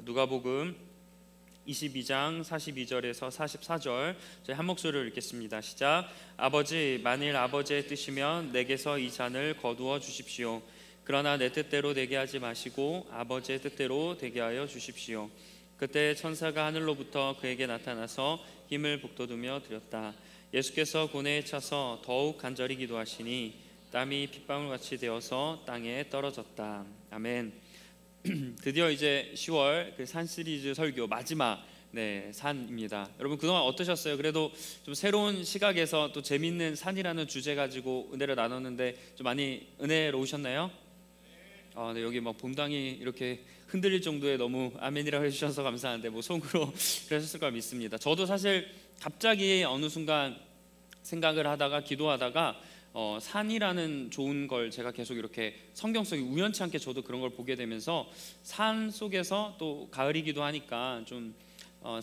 누가복음 22장 42절에서 44절 저희 한 목소리로 읽겠습니다. 시작. 아버지, 만일 아버지의 뜻이면 내게서 이 잔을 거두어 주십시오. 그러나 내 뜻대로 되게 하지 마시고 아버지의 뜻대로 되게 하여 주십시오. 그때 천사가 하늘로부터 그에게 나타나서 힘을 북돋우며 드렸다. 예수께서 고뇌에 차서 더욱 간절히 기도하시니 땀이 핏방울같이 되어서 땅에 떨어졌다. 아멘. 드디어 이제 10월 그 산 시리즈 설교 마지막 산입니다. 여러분 그동안 어떠셨어요? 그래도 좀 새로운 시각에서 또 재밌는 산이라는 주제 가지고 은혜를 나눴는데 좀 많이 은혜로우셨나요? 네, 여기 막 본당이 이렇게 흔들릴 정도의 너무 아멘이라고 해주셔서 감사한데 뭐 속으로 그러셨을 걸 믿습니다. 저도 사실 갑자기 어느 순간 생각을 하다가 기도하다가 산이라는 좋은 걸 제가 계속 이렇게 성경 속에 우연치 않게 저도 그런 걸 보게 되면서 산 속에서 또 가을이기도 하니까 좀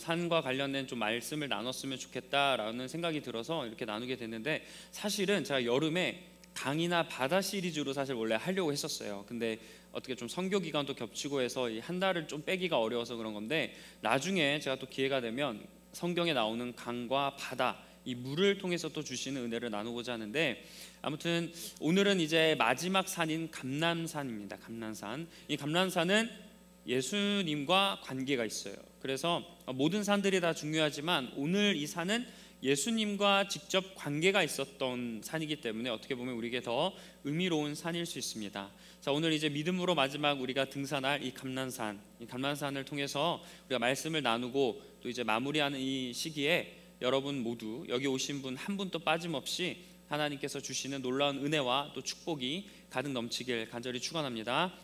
산과 관련된 좀 말씀을 나눴으면 좋겠다라는 생각이 들어서 이렇게 나누게 됐는데, 사실은 제가 여름에 강이나 바다 시리즈로 사실 원래 하려고 했었어요. 근데 어떻게 좀 선교 기간도 겹치고 해서 이 한 달을 좀 빼기가 어려워서 그런 건데, 나중에 제가 또 기회가 되면 성경에 나오는 강과 바다, 이 물을 통해서 또 주시는 은혜를 나누고자 하는데, 아무튼 오늘은 이제 마지막 산인 감람산입니다. 감람산. 이 감람산은 예수님과 관계가 있어요. 그래서 모든 산들이 다 중요하지만 오늘 이 산은 예수님과 직접 관계가 있었던 산이기 때문에 어떻게 보면 우리에게 더 의미로운 산일 수 있습니다. 자, 오늘 이제 믿음으로 마지막 우리가 등산할 이 감람산, 이 감람산을 통해서 우리가 말씀을 나누고 또 이제 마무리하는 이 시기에 여러분 모두 여기 오신 분 한 분도 빠짐없이 하나님께서 주시는 놀라운 은혜와 또 축복이 가득 넘치길 간절히 축원합니다.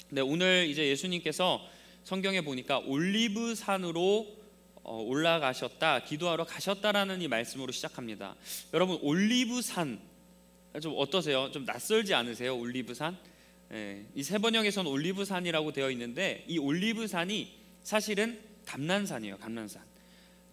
네, 오늘 이제 예수님께서 성경에 보니까 올리브산으로 올라가셨다, 기도하러 가셨다라는 이 말씀으로 시작합니다. 여러분 올리브산 좀 어떠세요? 좀 낯설지 않으세요? 올리브산? 이 세 번역에서는 올리브산이라고 되어 있는데 이 올리브산이 사실은 감람산이에요. 감람산.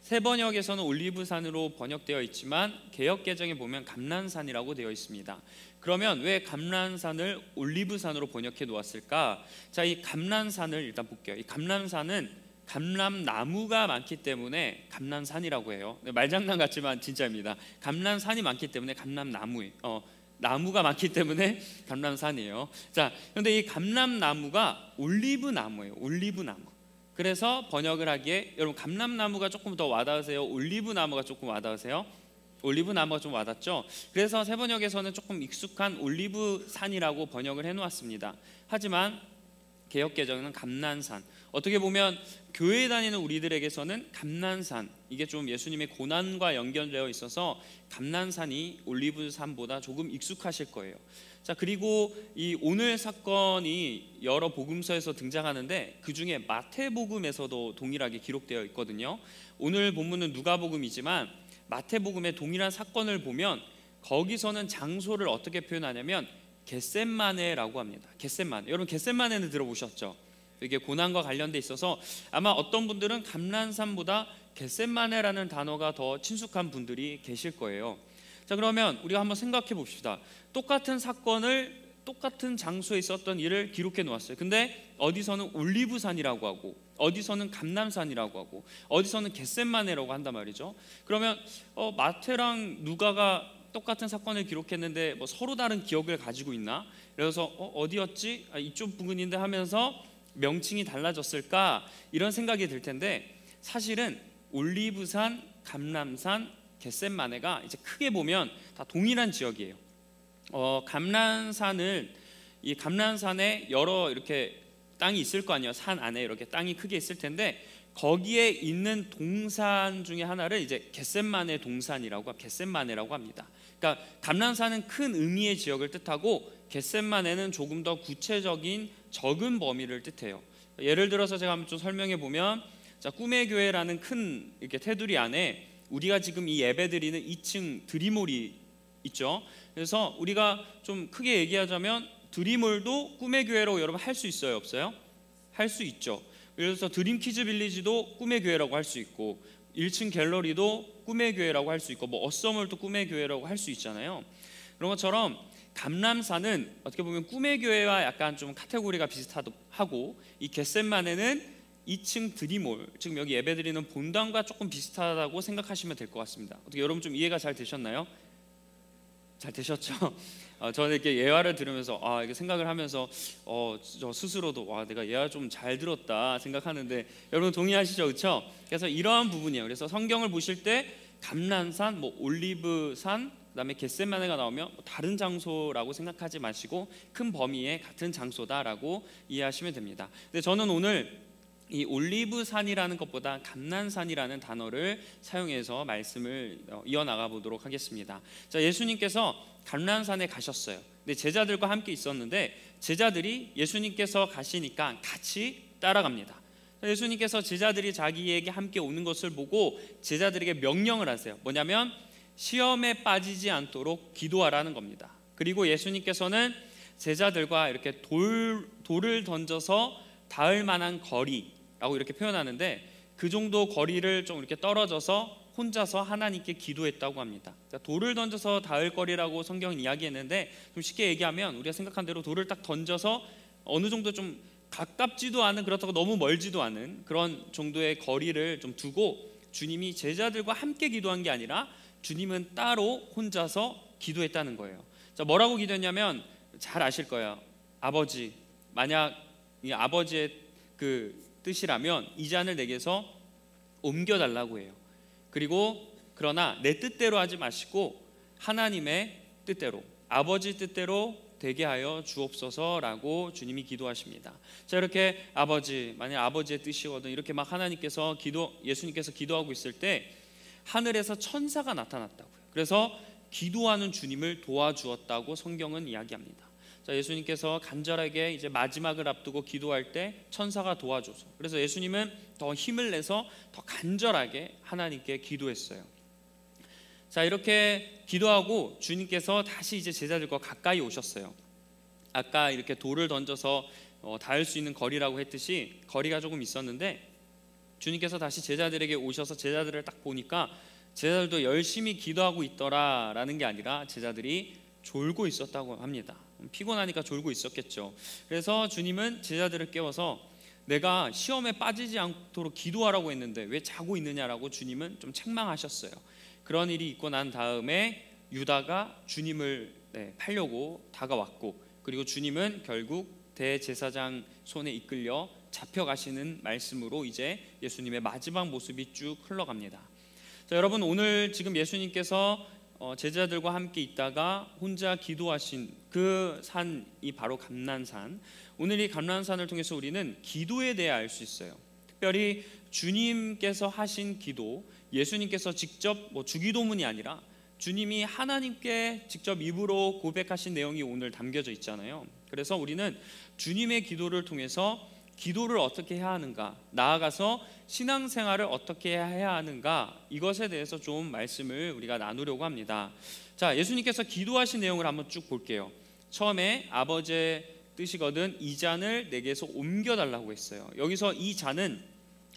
세 번역에서는 올리브산으로 번역되어 있지만 개역 개정에 보면 감람산이라고 되어 있습니다. 그러면 왜 감람산을 올리브산으로 번역해 놓았을까? 자, 이 감람산을 일단 볼게요. 이 감람산은 감람나무가 많기 때문에 감람산이라고 해요. 말장난 같지만 진짜입니다. 감람산이 많기 때문에 감람나무예요. 나무가 많기 때문에 감람산이에요. 자, 그런데 이 감람나무가 올리브나무예요. 올리브나무. 그래서 번역을 하기에 여러분 감람나무가 조금 더 와닿으세요? 올리브나무가 조금 와닿으세요? 올리브나무가 좀 와닿죠? 그래서 세 번역에서는 조금 익숙한 올리브산이라고 번역을 해놓았습니다. 하지만 개역개정은 감람산. 어떻게 보면 교회에 다니는 우리들에게서는 감람산, 이게 좀 예수님의 고난과 연결되어 있어서 감람산이 올리브산보다 조금 익숙하실 거예요. 자, 그리고 이 오늘 사건이 여러 복음서에서 등장하는데 그 중에 마태복음에서도 동일하게 기록되어 있거든요. 오늘 본문은 누가복음이지만 마태복음의 동일한 사건을 보면 거기서는 장소를 어떻게 표현하냐면 겟셋마네라고 합니다. 겟셋마네. 여러분 겟셋마네는 들어보셨죠? 이게 고난과 관련돼 있어서 아마 어떤 분들은 감람산보다 겟셋마네라는 단어가 더 친숙한 분들이 계실 거예요. 자, 그러면 우리가 한번 생각해 봅시다. 똑같은 사건을 똑같은 장소에 있었던 일을 기록해 놓았어요. 근데 어디서는 올리브산이라고 하고 어디서는 감람산이라고 하고 어디서는 겟셋마네라고 한단 말이죠. 그러면 마태랑 누가가 똑같은 사건을 기록했는데 뭐 서로 다른 기억을 가지고 있나? 그래서 어디였지? 이쪽 부근인데 하면서 명칭이 달라졌을까? 이런 생각이 들 텐데 사실은 올리브산, 감람산, 겟셋마네가 이제 크게 보면 다 동일한 지역이에요. 이 감람산에 여러 이렇게 땅이 있을 거 아니에요. 산 안에 이렇게 땅이 크게 있을 텐데 거기에 있는 동산 중에 하나를 이제 겟셋마네 동산이라고 겟셋마네라고 합니다. 그러니까 감람산은 큰 의미의 지역을 뜻하고 겟셋마네는 조금 더 구체적인 적은 범위를 뜻해요. 예를 들어서 제가 한번 좀 설명해 보면, 자, 꿈의 교회라는 큰 이렇게 테두리 안에 우리가 지금 이 예배드리는 2층 드림홀이 있죠. 그래서 우리가 좀 크게 얘기하자면 드림홀도 꿈의 교회라고 여러분 할 수 있어요, 없어요? 할 수 있죠. 그래서 드림키즈 빌리지도 꿈의 교회라고 할 수 있고 1층 갤러리도 꿈의 교회라고 할 수 있고 뭐 어썸월도 꿈의 교회라고 할 수 있잖아요. 그런 것처럼 감람산은 어떻게 보면 꿈의 교회와 약간 좀 카테고리가 비슷하고 이 겟셋마네는 2층 드림홀, 지금 여기 예배드리는 본당과 조금 비슷하다고 생각하시면 될 것 같습니다. 어떻게 여러분 좀 이해가 잘 되셨나요? 잘 되셨죠? 저는 이렇게 예화를 들으면서 이게 생각을 하면서 저 스스로도 내가 예화 좀 잘 들었다 생각하는데, 여러분 동의하시죠, 그렇죠? 그래서 이러한 부분이에요. 그래서 성경을 보실 때 감람산, 올리브산, 그다음에 겟세마네가 나오면 다른 장소라고 생각하지 마시고 큰 범위의 같은 장소다라고 이해하시면 됩니다. 근데 저는 오늘 이 올리브산이라는 것보다 감람산이라는 단어를 사용해서 말씀을 이어나가 보도록 하겠습니다. 자, 예수님께서 감람산에 가셨어요. 근데 제자들과 함께 있었는데 제자들이 예수님께서 가시니까 같이 따라갑니다. 예수님께서 제자들이 자기에게 함께 오는 것을 보고 제자들에게 명령을 하세요. 뭐냐면 시험에 빠지지 않도록 기도하라는 겁니다. 그리고 예수님께서는 제자들과 이렇게 돌을 던져서 닿을 만한 거리라고 이렇게 표현하는데, 그 정도 거리를 좀 이렇게 떨어져서 혼자서 하나님께 기도했다고 합니다. 돌을 던져서 닿을 거리라고 성경은 이야기했는데, 좀 쉽게 얘기하면 우리가 생각한 대로 돌을 딱 던져서 어느 정도 좀 가깝지도 않은, 그렇다고 너무 멀지도 않은 그런 정도의 거리를 좀 두고 주님이 제자들과 함께 기도한 게 아니라 주님은 따로 혼자서 기도했다는 거예요. 자, 뭐라고 기도했냐면 잘 아실 거예요. 아버지, 만약 이 아버지의 그 뜻이라면 이 잔을 내게서 옮겨달라고 해요. 그리고 그러나 내 뜻대로 하지 마시고 하나님의 뜻대로, 아버지 뜻대로 되게 하여 주옵소서라고 주님이 기도하십니다. 자, 이렇게 아버지, 만약 아버지의 뜻이거든 이렇게 막 하나님께서 예수님께서 기도하고 있을 때 하늘에서 천사가 나타났다고요. 그래서 기도하는 주님을 도와주었다고 성경은 이야기합니다. 자, 예수님께서 간절하게 이제 마지막을 앞두고 기도할 때 천사가 도와줘서, 그래서 예수님은 더 힘을 내서 더 간절하게 하나님께 기도했어요. 자, 이렇게 기도하고 주님께서 다시 이제 제자들과 가까이 오셨어요. 아까 이렇게 돌을 던져서 닿을 수 있는 거리라고 했듯이 거리가 조금 있었는데, 주님께서 다시 제자들에게 오셔서 제자들을 딱 보니까 제자들도 열심히 기도하고 있더라라는 게 아니라 제자들이 졸고 있었다고 합니다. 피곤하니까 졸고 있었겠죠. 그래서 주님은 제자들을 깨워서 내가 시험에 빠지지 않도록 기도하라고 했는데 왜 자고 있느냐라고 주님은 좀 책망하셨어요. 그런 일이 있고 난 다음에 유다가 주님을 팔려고 다가왔고, 그리고 주님은 결국 대제사장 손에 이끌려 잡혀가시는 말씀으로 이제 예수님의 마지막 모습이 쭉 흘러갑니다. 자, 여러분, 오늘 지금 예수님께서 제자들과 함께 있다가 혼자 기도하신 그 산이 바로 감람산. 오늘 이 감람산을 통해서 우리는 기도에 대해 알 수 있어요. 특별히 주님께서 하신 기도, 예수님께서 직접 주기도문이 아니라 주님이 하나님께 직접 입으로 고백하신 내용이 오늘 담겨져 있잖아요. 그래서 우리는 주님의 기도를 통해서 기도를 어떻게 해야 하는가, 나아가서 신앙생활을 어떻게 해야 하는가, 이것에 대해서 좀 말씀을 우리가 나누려고 합니다. 자, 예수님께서 기도하신 내용을 한번 쭉 볼게요. 처음에 아버지의 뜻이거든 이 잔을 내게서 옮겨달라고 했어요. 여기서 이 잔은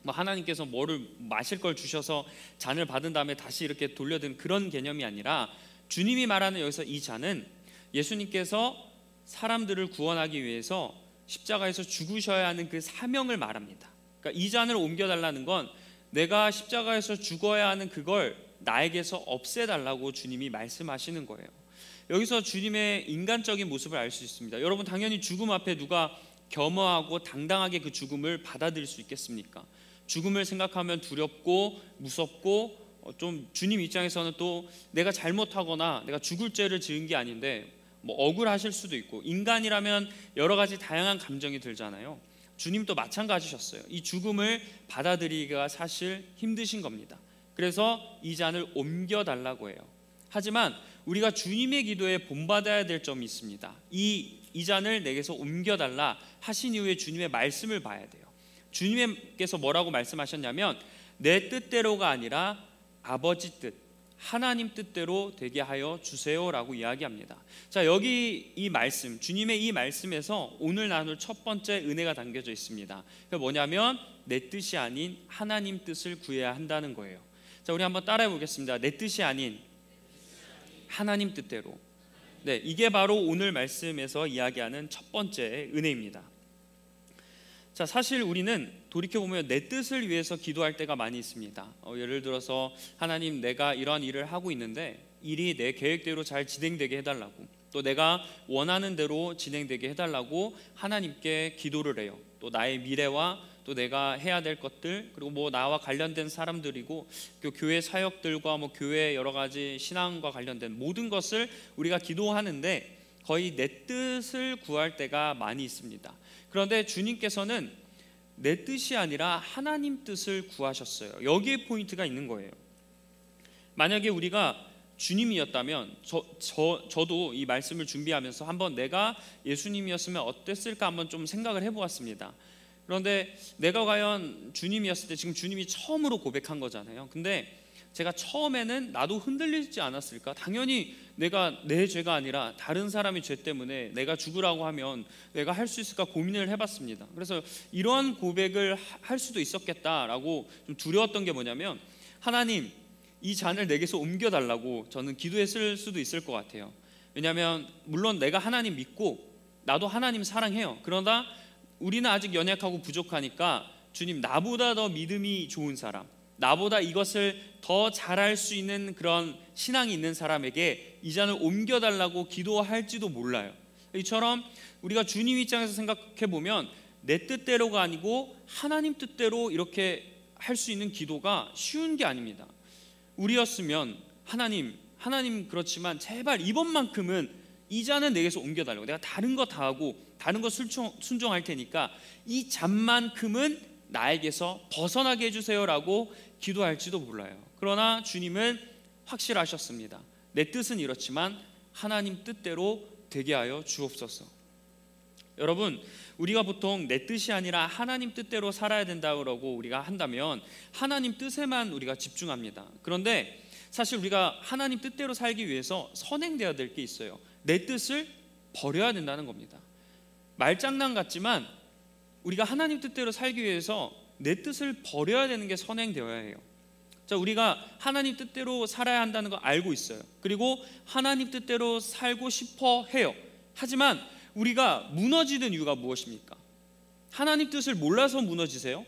하나님께서 뭐를 마실 걸 주셔서 잔을 받은 다음에 다시 이렇게 돌려든 그런 개념이 아니라, 주님이 말하는 여기서 이 잔은 예수님께서 사람들을 구원하기 위해서 십자가에서 죽으셔야 하는 그 사명을 말합니다. 그러니까 이 잔을 옮겨달라는 건 내가 십자가에서 죽어야 하는 그걸 나에게서 없애달라고 주님이 말씀하시는 거예요. 여기서 주님의 인간적인 모습을 알 수 있습니다. 여러분, 당연히 죽음 앞에 누가 겸허하고 당당하게 그 죽음을 받아들일 수 있겠습니까? 죽음을 생각하면 두렵고 무섭고 좀 주님 입장에서는 또 내가 잘못하거나 내가 죽을 죄를 지은 게 아닌데 억울하실 수도 있고, 인간이라면 여러 가지 다양한 감정이 들잖아요. 주님도 마찬가지셨어요. 이 죽음을 받아들이기가 사실 힘드신 겁니다. 그래서 이 잔을 옮겨달라고 해요. 하지만 우리가 주님의 기도에 본받아야 될 점이 있습니다. 이 잔을 내게서 옮겨달라 하신 이후에 주님의 말씀을 봐야 돼요. 주님께서 뭐라고 말씀하셨냐면 내 뜻대로가 아니라 아버지 뜻, 하나님 뜻대로 되게 하여 주세요라고 이야기합니다. 자, 여기 이 말씀, 주님의 이 말씀에서 오늘 나눌 첫 번째 은혜가 담겨져 있습니다. 그게 뭐냐면 내 뜻이 아닌 하나님 뜻을 구해야 한다는 거예요. 자, 우리 한번 따라해 보겠습니다. 내 뜻이 아닌 하나님 뜻대로. 네, 이게 바로 오늘 말씀에서 이야기하는 첫 번째 은혜입니다. 자, 사실 우리는 돌이켜보면 내 뜻을 위해서 기도할 때가 많이 있습니다. 예를 들어서 하나님, 내가 이러한 일을 하고 있는데 일이 내 계획대로 잘 진행되게 해달라고, 또 내가 원하는 대로 진행되게 해달라고 하나님께 기도를 해요. 또 나의 미래와 또 내가 해야 될 것들, 그리고 뭐 나와 관련된 사람들이고 그 교회 사역들과 뭐 교회 여러 가지 신앙과 관련된 모든 것을 우리가 기도하는데 거의 내 뜻을 구할 때가 많이 있습니다. 그런데 주님께서는 내 뜻이 아니라 하나님 뜻을 구하셨어요. 여기에 포인트가 있는 거예요. 만약에 우리가 주님이었다면 저도 이 말씀을 준비하면서 한번 내가 예수님이었으면 어땠을까 한번 좀 생각을 해보았습니다. 그런데 내가 과연 주님이었을 때, 지금 주님이 처음으로 고백한 거잖아요. 근데 제가 처음에는 나도 흔들리지 않았을까? 당연히 내가 내 죄가 아니라 다른 사람의 죄 때문에 내가 죽으라고 하면 내가 할 수 있을까 고민을 해봤습니다. 그래서 이러한 고백을 할 수도 있었겠다라고 좀 두려웠던 게 뭐냐면, 하나님, 이 잔을 내게서 옮겨달라고 저는 기도했을 수도 있을 것 같아요. 왜냐하면 물론 내가 하나님 믿고 나도 하나님 사랑해요. 그러나 우리는 아직 연약하고 부족하니까 주님, 나보다 더 믿음이 좋은 사람, 나보다 이것을 더 잘할 수 있는 그런 신앙이 있는 사람에게 이 잔을 옮겨달라고 기도할지도 몰라요. 이처럼 우리가 주님 입장에서 생각해 보면 내 뜻대로가 아니고 하나님 뜻대로 이렇게 할 수 있는 기도가 쉬운 게 아닙니다. 우리였으면 하나님 그렇지만 제발 이번만큼은 이 잔은 내게서 옮겨달라고, 내가 다른 거 다 하고 다른 거 순종할 테니까 이 잔만큼은 나에게서 벗어나게 해주세요라고 기도할지도 몰라요. 그러나 주님은 확실하셨습니다. 내 뜻은 이렇지만 하나님 뜻대로 되게 하여 주옵소서. 여러분, 우리가 보통 내 뜻이 아니라 하나님 뜻대로 살아야 된다고 우리가 한다면 하나님 뜻에만 우리가 집중합니다. 그런데 사실 우리가 하나님 뜻대로 살기 위해서 선행되어야 될 게 있어요. 내 뜻을 버려야 된다는 겁니다. 말장난 같지만 우리가 하나님 뜻대로 살기 위해서 내 뜻을 버려야 되는 게 선행되어야 해요. 자, 우리가 하나님 뜻대로 살아야 한다는 거 알고 있어요. 그리고 하나님 뜻대로 살고 싶어 해요. 하지만 우리가 무너지는 이유가 무엇입니까? 하나님 뜻을 몰라서 무너지세요?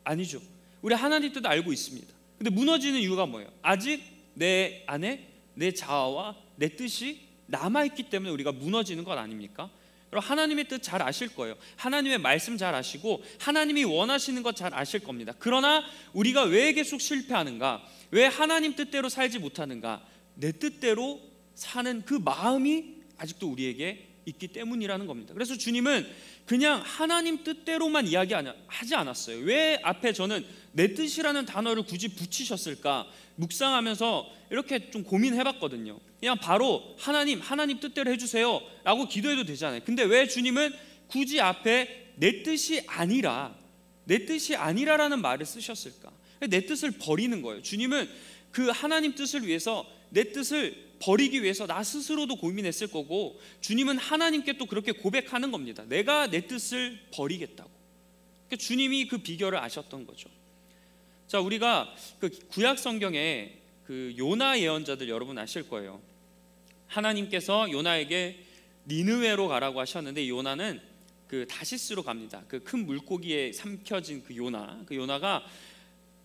아니죠. 우리 하나님 뜻을 알고 있습니다. 근데 무너지는 이유가 뭐예요? 아직 내 안에 내 자아와 내 뜻이 남아있기 때문에 우리가 무너지는 것 아닙니까? 그럼 하나님의 뜻 잘 아실 거예요. 하나님의 말씀 잘 아시고 하나님이 원하시는 것 잘 아실 겁니다. 그러나 우리가 왜 계속 실패하는가? 왜 하나님 뜻대로 살지 못하는가? 내 뜻대로 사는 그 마음이 아직도 우리에게 있기 때문이라는 겁니다. 그래서 주님은 그냥 하나님 뜻대로만 이야기하지 않았어요. 왜 앞에 저는 내 뜻이라는 단어를 굳이 붙이셨을까 묵상하면서 이렇게 좀 고민해봤거든요. 그냥 바로 하나님 뜻대로 해주세요 라고 기도해도 되잖아요. 근데 왜 주님은 굳이 앞에 내 뜻이 아니라라는 말을 쓰셨을까? 내 뜻을 버리는 거예요. 주님은 그 하나님 뜻을 위해서 내 뜻을 버리기 위해서 나 스스로도 고민했을 거고, 주님은 하나님께 또 그렇게 고백하는 겁니다. 내가 내 뜻을 버리겠다고. 그러니까 주님이 그 비결을 아셨던 거죠. 자, 우리가 그 구약 성경에 그 요나 예언자들 여러분 아실 거예요. 하나님께서 요나에게 니느웨로 가라고 하셨는데, 요나는 그 다시스로 갑니다. 그 큰 물고기에 삼켜진 그 요나가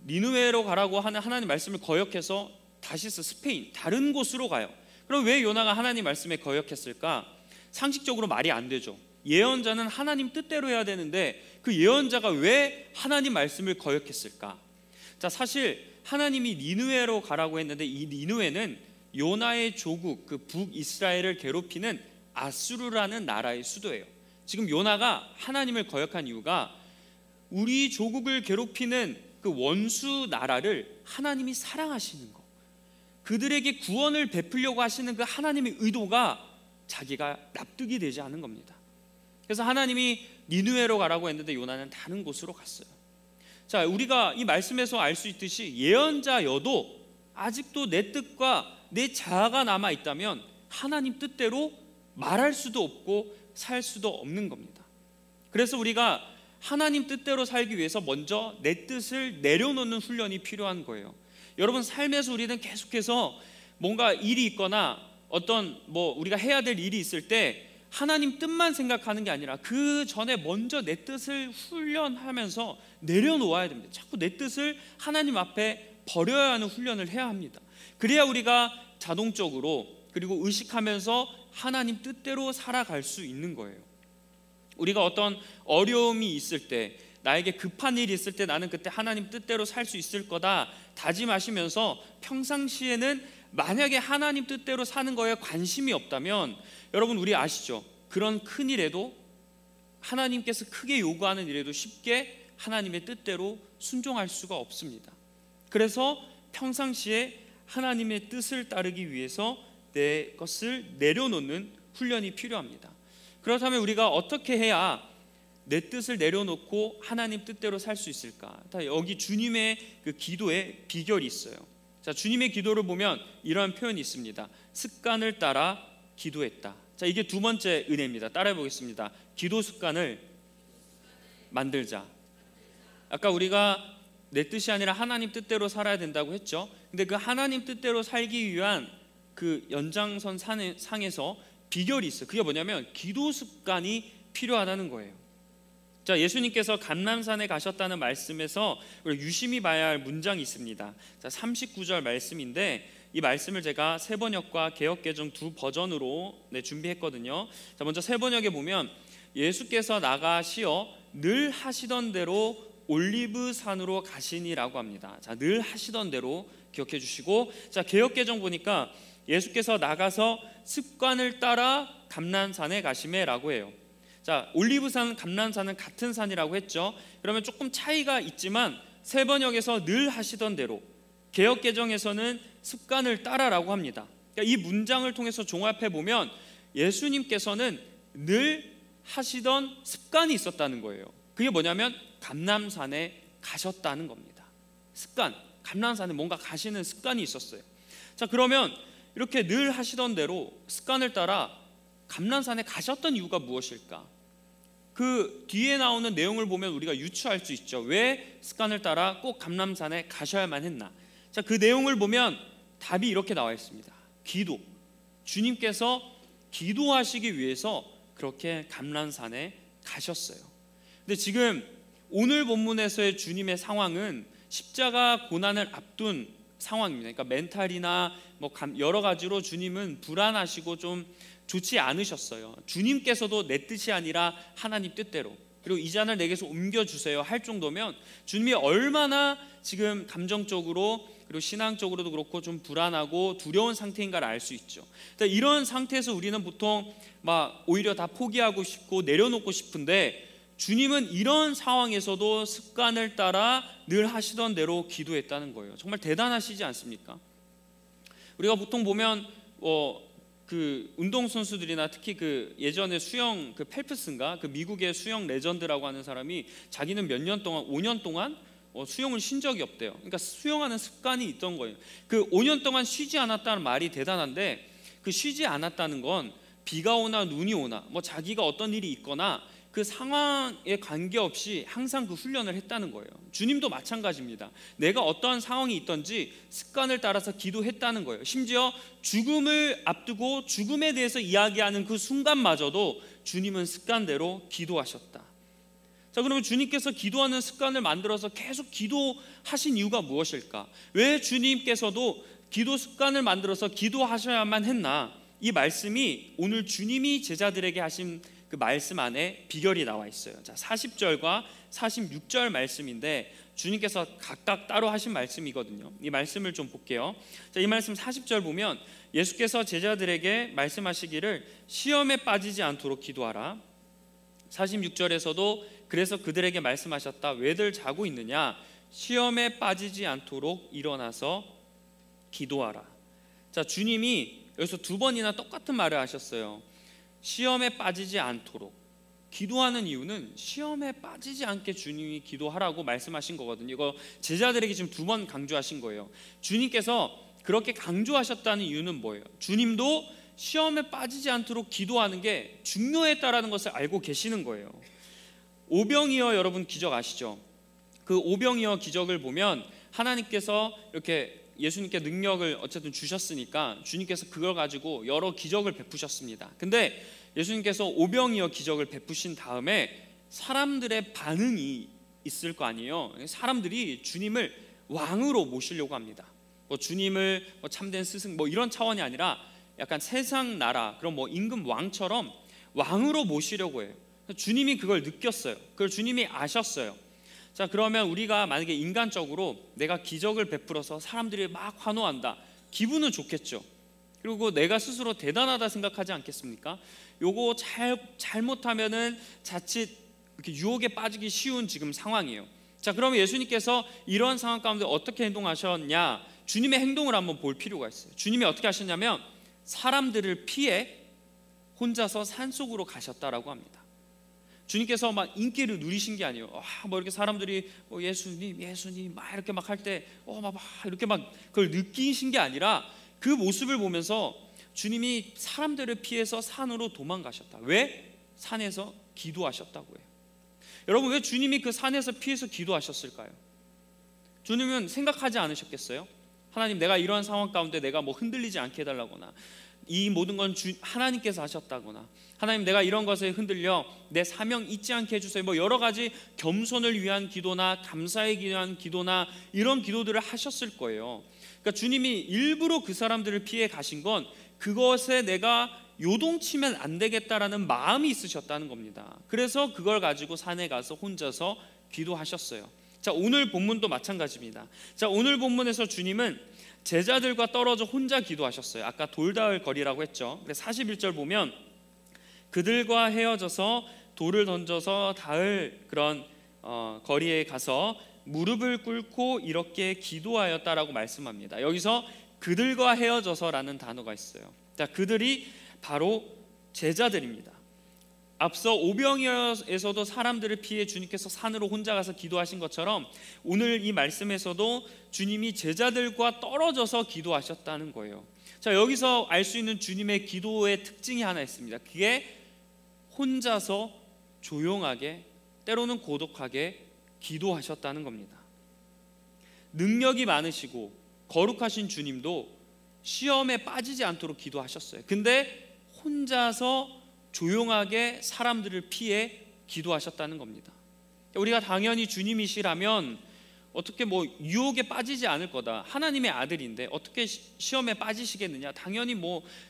니느웨로 가라고 하는 하나님 말씀을 거역해서 다시스, 스페인 다른 곳으로 가요. 그럼 왜 요나가 하나님 말씀에 거역했을까? 상식적으로 말이 안 되죠. 예언자는 하나님 뜻대로 해야 되는데 그 예언자가 왜 하나님 말씀을 거역했을까? 자, 사실 하나님이 니느웨로 가라고 했는데 이 니느웨는 요나의 조국, 그 북이스라엘을 괴롭히는 아수르라는 나라의 수도예요. 지금 요나가 하나님을 거역한 이유가 우리 조국을 괴롭히는 그 원수 나라를 하나님이 사랑하시는 거, 그들에게 구원을 베풀려고 하시는 그 하나님의 의도가 자기가 납득이 되지 않은 겁니다. 그래서 하나님이 니느웨로 가라고 했는데 요나는 다른 곳으로 갔어요. 자, 우리가 이 말씀에서 알 수 있듯이 예언자여도 아직도 내 뜻과 내 자아가 남아 있다면 하나님 뜻대로 말할 수도 없고 살 수도 없는 겁니다. 그래서 우리가 하나님 뜻대로 살기 위해서 먼저 내 뜻을 내려놓는 훈련이 필요한 거예요. 여러분, 삶에서 우리는 계속해서 뭔가 일이 있거나 어떤 우리가 해야 될 일이 있을 때 하나님 뜻만 생각하는 게 아니라 그 전에 먼저 내 뜻을 훈련하면서 내려놓아야 됩니다. 자꾸 내 뜻을 하나님 앞에 버려야 하는 훈련을 해야 합니다. 그래야 우리가 자동적으로 그리고 의식하면서 하나님 뜻대로 살아갈 수 있는 거예요. 우리가 어떤 어려움이 있을 때, 나에게 급한 일이 있을 때 나는 그때 하나님 뜻대로 살 수 있을 거다 다짐하시면서 평상시에는 만약에 하나님 뜻대로 사는 거에 관심이 없다면, 여러분 우리 아시죠? 그런 큰 일에도, 하나님께서 크게 요구하는 일에도 쉽게 하나님의 뜻대로 순종할 수가 없습니다. 그래서 평상시에 하나님의 뜻을 따르기 위해서 내 것을 내려놓는 훈련이 필요합니다. 그렇다면 우리가 어떻게 해야 내 뜻을 내려놓고 하나님 뜻대로 살 수 있을까? 여기 주님의 그 기도에 비결이 있어요. 자, 주님의 기도를 보면 이러한 표현이 있습니다. 습관을 따라 기도했다. 자, 이게 두 번째 은혜입니다. 따라해 보겠습니다. 기도 습관을 만들자. 아까 우리가 내 뜻이 아니라 하나님 뜻대로 살아야 된다고 했죠. 근데 그 하나님 뜻대로 살기 위한 그 연장선 상에서 비결이 있어요. 그게 뭐냐면 기도 습관이 필요하다는 거예요. 자, 예수님께서 감람산에 가셨다는 말씀에서 유심히 봐야 할 문장이 있습니다. 자, 39절 말씀인데 이 말씀을 제가 새번역과 개역개정 두 버전으로 준비했거든요. 자, 먼저 새번역에 보면 예수께서 나가시어 늘 하시던 대로 올리브 산으로 가시니라고 합니다. 자, 늘 하시던 대로 기억해 주시고, 자, 개역개정 보니까 예수께서 나가서 습관을 따라 감람산에 가시매라고 해요. 자, 올리브산, 감람산은 같은 산이라고 했죠. 그러면 조금 차이가 있지만 새번역에서 늘 하시던 대로, 개역개정에서는 습관을 따라라고 합니다. 그러니까 이 문장을 통해서 종합해 보면 예수님께서는 늘 하시던 습관이 있었다는 거예요. 그게 뭐냐면 감람산에 가셨다는 겁니다. 습관, 감람산에 뭔가 가시는 습관이 있었어요. 자, 그러면 이렇게 늘 하시던 대로 습관을 따라 감람산에 가셨던 이유가 무엇일까? 그 뒤에 나오는 내용을 보면 우리가 유추할 수 있죠. 왜 습관을 따라 꼭 감람산에 가셔야만 했나? 자, 그 내용을 보면 답이 이렇게 나와 있습니다. 기도. 주님께서 기도하시기 위해서 그렇게 감람산에 가셨어요. 근데 지금 오늘 본문에서의 주님의 상황은 십자가 고난을 앞둔 상황입니다. 그러니까 멘탈이나 뭐 여러 가지로 주님은 불안하시고 좀 좋지 않으셨어요. 주님께서도 내 뜻이 아니라 하나님 뜻대로, 그리고 이 잔을 내게서 옮겨주세요 할 정도면 주님이 얼마나 지금 감정적으로 그리고 신앙적으로도 그렇고 좀 불안하고 두려운 상태인가를 알 수 있죠. 이런 상태에서 우리는 보통 막 오히려 다 포기하고 싶고 내려놓고 싶은데, 주님은 이런 상황에서도 습관을 따라 늘 하시던 대로 기도했다는 거예요. 정말 대단하시지 않습니까? 우리가 보통 보면 그 운동선수들이나 특히 그 예전에 수영 그 펠프스인가, 그 미국의 수영 레전드라고 하는 사람이 자기는 몇 년 동안 5년 동안 수영을 쉰 적이 없대요. 그러니까 수영하는 습관이 있던 거예요. 그 5년 동안 쉬지 않았다는 말이 대단한데, 그 쉬지 않았다는 건 비가 오나 눈이 오나 뭐 자기가 어떤 일이 있거나 그 상황에 관계없이 항상 그 훈련을 했다는 거예요. 주님도 마찬가지입니다. 내가 어떠한 상황이 있든지 습관을 따라서 기도했다는 거예요. 심지어 죽음을 앞두고 죽음에 대해서 이야기하는 그 순간마저도 주님은 습관대로 기도하셨다. 자, 그러면 주님께서 기도하는 습관을 만들어서 계속 기도하신 이유가 무엇일까? 왜 주님께서도 기도 습관을 만들어서 기도하셔야만 했나? 이 말씀이 오늘 주님이 제자들에게 하신 그 말씀 안에 비결이 나와 있어요. 자, 40절과 46절 말씀인데 주님께서 각각 따로 하신 말씀이거든요. 이 말씀을 좀 볼게요. 자, 이 말씀 40절 보면 예수께서 제자들에게 말씀하시기를 시험에 빠지지 않도록 기도하라. 46절에서도 그래서 그들에게 말씀하셨다. 왜들 자고 있느냐? 시험에 빠지지 않도록 일어나서 기도하라. 자, 주님이 여기서 두 번이나 똑같은 말을 하셨어요. 시험에 빠지지 않도록. 기도하는 이유는 시험에 빠지지 않게 주님이 기도하라고 말씀하신 거거든요. 이거 제자들에게 지금 두 번 강조하신 거예요. 주님께서 그렇게 강조하셨다는 이유는 뭐예요? 주님도 시험에 빠지지 않도록 기도하는 게 중요했다라는 것을 알고 계시는 거예요. 오병이어 여러분 기적 아시죠? 그 오병이어 기적을 보면 하나님께서 이렇게 예수님께 능력을 어쨌든 주셨으니까 주님께서 그걸 가지고 여러 기적을 베푸셨습니다. 근데 예수님께서 오병이어 기적을 베푸신 다음에 사람들의 반응이 있을 거 아니에요. 사람들이 주님을 왕으로 모시려고 합니다. 주님을 참된 스승 이런 차원이 아니라 약간 세상 나라 그럼 임금 왕처럼 왕으로 모시려고 해요. 주님이 그걸 느꼈어요. 그걸 주님이 아셨어요. 자, 그러면 우리가 만약에 인간적으로 내가 기적을 베풀어서 사람들이 막 환호한다, 기분은 좋겠죠. 그리고 내가 스스로 대단하다 생각하지 않겠습니까? 요거 잘못하면은 자칫 이렇게 유혹에 빠지기 쉬운 지금 상황이에요. 자, 그러면 예수님께서 이런 상황 가운데 어떻게 행동하셨냐? 주님의 행동을 한번 볼 필요가 있어요. 주님이 어떻게 하셨냐면 사람들을 피해 혼자서 산속으로 가셨다라고 합니다. 주님께서 막 인기를 누리신 게 아니에요. 이렇게 사람들이 예수님 막 이렇게 막 할 때 이렇게 막 그걸 느끼신 게 아니라 그 모습을 보면서 주님이 사람들을 피해서 산으로 도망가셨다. 왜? 산에서 기도하셨다고 해요. 여러분, 왜 주님이 그 산에서 피해서 기도하셨을까요? 주님은 생각하지 않으셨겠어요? 하나님, 내가 이러한 상황 가운데 내가 흔들리지 않게 해달라거나, 이 모든 건 하나님께서 하셨다거나, 하나님 내가 이런 것에 흔들려 내 사명 잊지 않게 해주세요, 여러 가지 겸손을 위한 기도나 감사에 위한 기도나 이런 기도들을 하셨을 거예요. 그러니까 주님이 일부러 그 사람들을 피해 가신 건 그것에 내가 요동치면 안 되겠다라는 마음이 있으셨다는 겁니다. 그래서 그걸 가지고 산에 가서 혼자서 기도하셨어요. 자, 오늘 본문도 마찬가지입니다. 자, 오늘 본문에서 주님은 제자들과 떨어져 혼자 기도하셨어요. 아까 돌닿을 거리라고 했죠. 41절 보면 그들과 헤어져서 돌을 던져서 닿을 그런 거리에 가서 무릎을 꿇고 이렇게 기도하였다라고 말씀합니다. 여기서 그들과 헤어져서라는 단어가 있어요. 자, 그들이 바로 제자들입니다. 앞서 오병이어에서도 사람들을 피해 주님께서 산으로 혼자 가서 기도하신 것처럼 오늘 이 말씀에서도 주님이 제자들과 떨어져서 기도하셨다는 거예요. 자, 여기서 알 수 있는 주님의 기도의 특징이 하나 있습니다. 그게 혼자서 조용하게, 때로는 고독하게 기도하셨다는 겁니다. 능력이 많으시고 거룩하신 주님도 시험에 빠지지 않도록 기도하셨어요. 근데 혼자서 조용하게 사람들을 피해 기도하셨다는 겁니다. 우리가 당연히 주님이시라면 어떻게 유혹에 빠지지 않을 거다, 하나님의 아들인데 어떻게 시험에 빠지시겠느냐, 당연히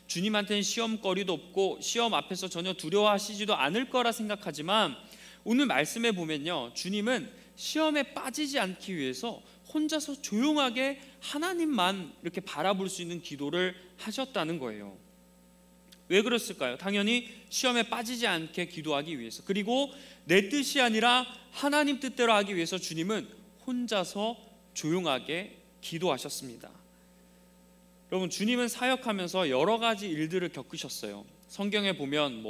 주님한테는 시험거리도 없고 시험 앞에서 전혀 두려워하시지도 않을 거라 생각하지만 오늘 말씀에 보면요, 주님은 시험에 빠지지 않기 위해서 혼자서 조용하게 하나님만 이렇게 바라볼 수 있는 기도를 하셨다는 거예요. 왜 그랬을까요? 당연히 시험에 빠지지 않게 기도하기 위해서, 그리고 내 뜻이 아니라 하나님 뜻대로 하기 위해서 주님은 혼자서 조용하게 기도하셨습니다. 여러분, 주님은 사역하면서 여러 가지 일들을 겪으셨어요. 성경에 보면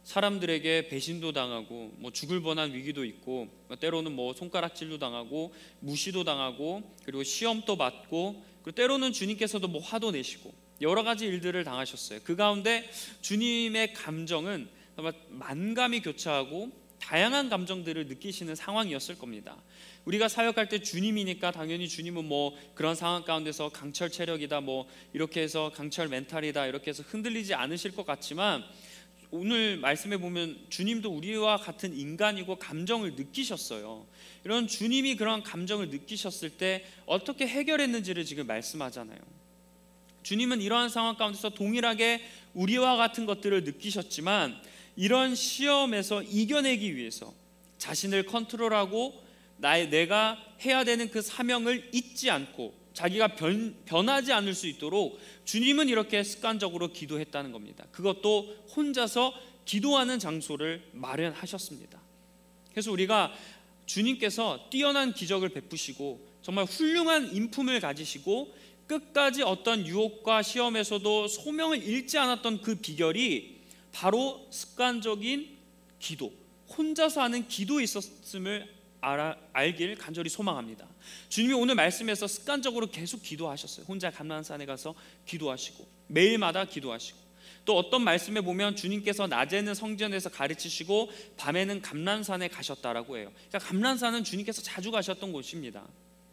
사람들에게 배신도 당하고 죽을 뻔한 위기도 있고, 때로는 손가락질도 당하고 무시도 당하고, 그리고 시험도 받고, 그리고 때로는 주님께서도 화도 내시고 여러 가지 일들을 당하셨어요. 그 가운데 주님의 감정은 정말 만감이 교차하고 다양한 감정들을 느끼시는 상황이었을 겁니다. 우리가 사역할 때 주님이니까 당연히 주님은 그런 상황 가운데서 강철 체력이다, 이렇게 해서 강철 멘탈이다, 이렇게 해서 흔들리지 않으실 것 같지만 오늘 말씀에 보면 주님도 우리와 같은 인간이고 감정을 느끼셨어요. 이런 주님이 그런 감정을 느끼셨을 때 어떻게 해결했는지를 지금 말씀하잖아요. 주님은 이러한 상황 가운데서 동일하게 우리와 같은 것들을 느끼셨지만 이런 시험에서 이겨내기 위해서 자신을 컨트롤하고 내가 해야 되는 그 사명을 잊지 않고 자기가 변하지 않을 수 있도록 주님은 이렇게 습관적으로 기도했다는 겁니다. 그것도 혼자서 기도하는 장소를 마련하셨습니다. 그래서 우리가 주님께서 뛰어난 기적을 베푸시고 정말 훌륭한 인품을 가지시고 끝까지 어떤 유혹과 시험에서도 소명을 잃지 않았던 그 비결이 바로 습관적인 기도, 혼자서 하는 기도에 있었음을 알길 간절히 소망합니다. 주님이 오늘 말씀에서 습관적으로 계속 기도하셨어요. 혼자 감람산에 가서 기도하시고 매일마다 기도하시고, 또 어떤 말씀에 보면 주님께서 낮에는 성전에서 가르치시고 밤에는 감람산에 가셨다라고 해요. 그러니까 감람산은 주님께서 자주 가셨던 곳입니다.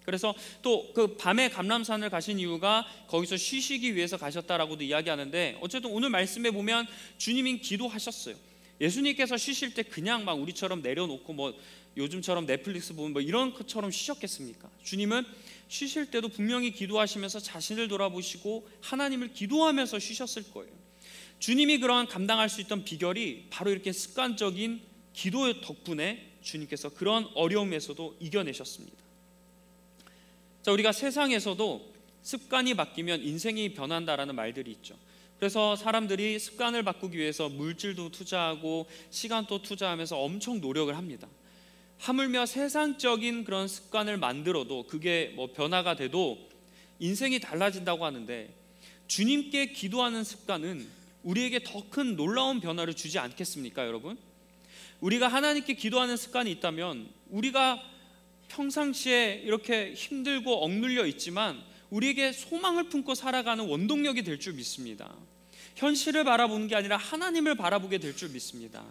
그래서 또 그 밤에 감람산을 가신 이유가 거기서 쉬시기 위해서 가셨다라고도 이야기하는데, 어쨌든 오늘 말씀에 보면 주님이 기도하셨어요. 예수님께서 쉬실 때 그냥 막 우리처럼 내려놓고 뭐 요즘처럼 넷플릭스 보면 뭐 이런 것처럼 쉬셨겠습니까? 주님은 쉬실 때도 분명히 기도하시면서 자신을 돌아보시고 하나님을 기도하면서 쉬셨을 거예요. 주님이 그러한 감당할 수 있던 비결이 바로 이렇게 습관적인 기도 덕분에 주님께서 그런 어려움에서도 이겨내셨습니다. 자, 우리가 세상에서도 습관이 바뀌면 인생이 변한다라는 말들이 있죠. 그래서 사람들이 습관을 바꾸기 위해서 물질도 투자하고 시간도 투자하면서 엄청 노력을 합니다. 하물며 세상적인 그런 습관을 만들어도 그게 뭐 변화가 돼도 인생이 달라진다고 하는데, 주님께 기도하는 습관은 우리에게 더 큰 놀라운 변화를 주지 않겠습니까, 여러분? 우리가 하나님께 기도하는 습관이 있다면 우리가 평상시에 이렇게 힘들고 억눌려 있지만 우리에게 소망을 품고 살아가는 원동력이 될 줄 믿습니다. 현실을 바라보는 게 아니라 하나님을 바라보게 될 줄 믿습니다.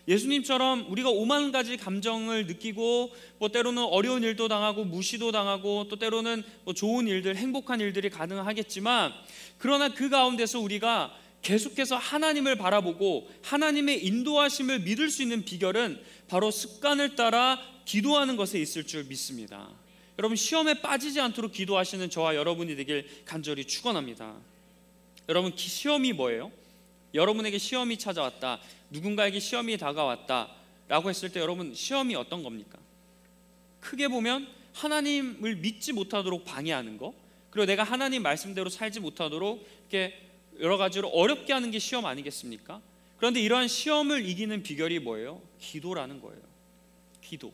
예수님처럼 우리가 오만 가지 감정을 느끼고 뭐 때로는 어려운 일도 당하고 무시도 당하고 또 때로는 뭐 좋은 일들, 행복한 일들이 가능하겠지만, 그러나 그 가운데서 우리가 계속해서 하나님을 바라보고 하나님의 인도하심을 믿을 수 있는 비결은 바로 습관을 따라 기도하는 것에 있을 줄 믿습니다. 여러분, 시험에 빠지지 않도록 기도하시는 저와 여러분이 되길 간절히 축원합니다. 여러분, 시험이 뭐예요? 여러분에게 시험이 찾아왔다, 누군가에게 시험이 다가왔다 라고 했을 때 여러분, 시험이 어떤 겁니까? 크게 보면 하나님을 믿지 못하도록 방해하는 거, 그리고 내가 하나님 말씀대로 살지 못하도록 이렇게 여러 가지로 어렵게 하는 게 시험 아니겠습니까? 그런데 이러한 시험을 이기는 비결이 뭐예요? 기도라는 거예요. 기도.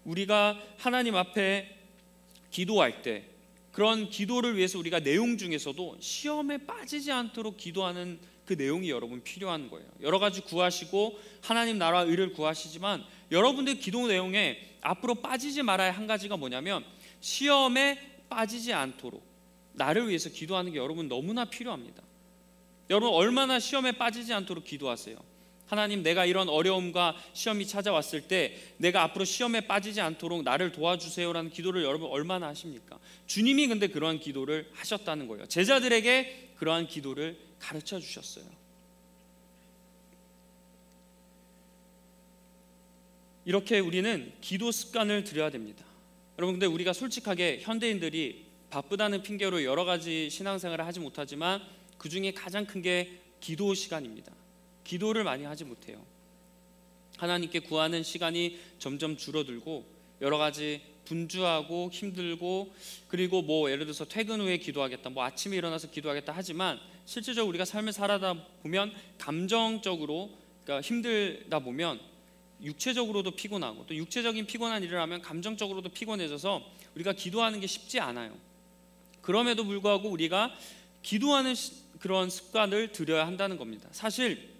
우리가 하나님 앞에 기도할 때 그런 기도를 위해서 우리가 내용 중에서도 시험에 빠지지 않도록 기도하는 그 내용이 여러분 필요한 거예요. 여러 가지 구하시고 하나님 나라와 의를 구하시지만 여러분들 기도 내용에 앞으로 빠지지 말아야 한 가지가 뭐냐면, 시험에 빠지지 않도록 나를 위해서 기도하는 게 여러분 너무나 필요합니다. 여러분, 얼마나 시험에 빠지지 않도록 기도하세요? 하나님, 내가 이런 어려움과 시험이 찾아왔을 때 내가 앞으로 시험에 빠지지 않도록 나를 도와주세요라는 기도를 여러분 얼마나 하십니까? 주님이 근데 그러한 기도를 하셨다는 거예요. 제자들에게 그러한 기도를 가르쳐 주셨어요. 이렇게 우리는 기도 습관을 들여야 됩니다. 여러분, 근데 우리가 솔직하게 현대인들이 바쁘다는 핑계로 여러 가지 신앙생활을 하지 못하지만 그 중에 가장 큰 게 기도 시간입니다. 기도를 많이 하지 못해요. 하나님께 구하는 시간이 점점 줄어들고 여러 가지 분주하고 힘들고, 그리고 뭐 예를 들어서 퇴근 후에 기도하겠다, 뭐 아침에 일어나서 기도하겠다 하지만 실질적으로 우리가 삶을 살아다 보면 감정적으로, 그러니까 힘들다 보면 육체적으로도 피곤하고, 또 육체적인 피곤한 일을 하면 감정적으로도 피곤해져서 우리가 기도하는 게 쉽지 않아요. 그럼에도 불구하고 우리가 기도하는 그런 습관을 들여야 한다는 겁니다. 사실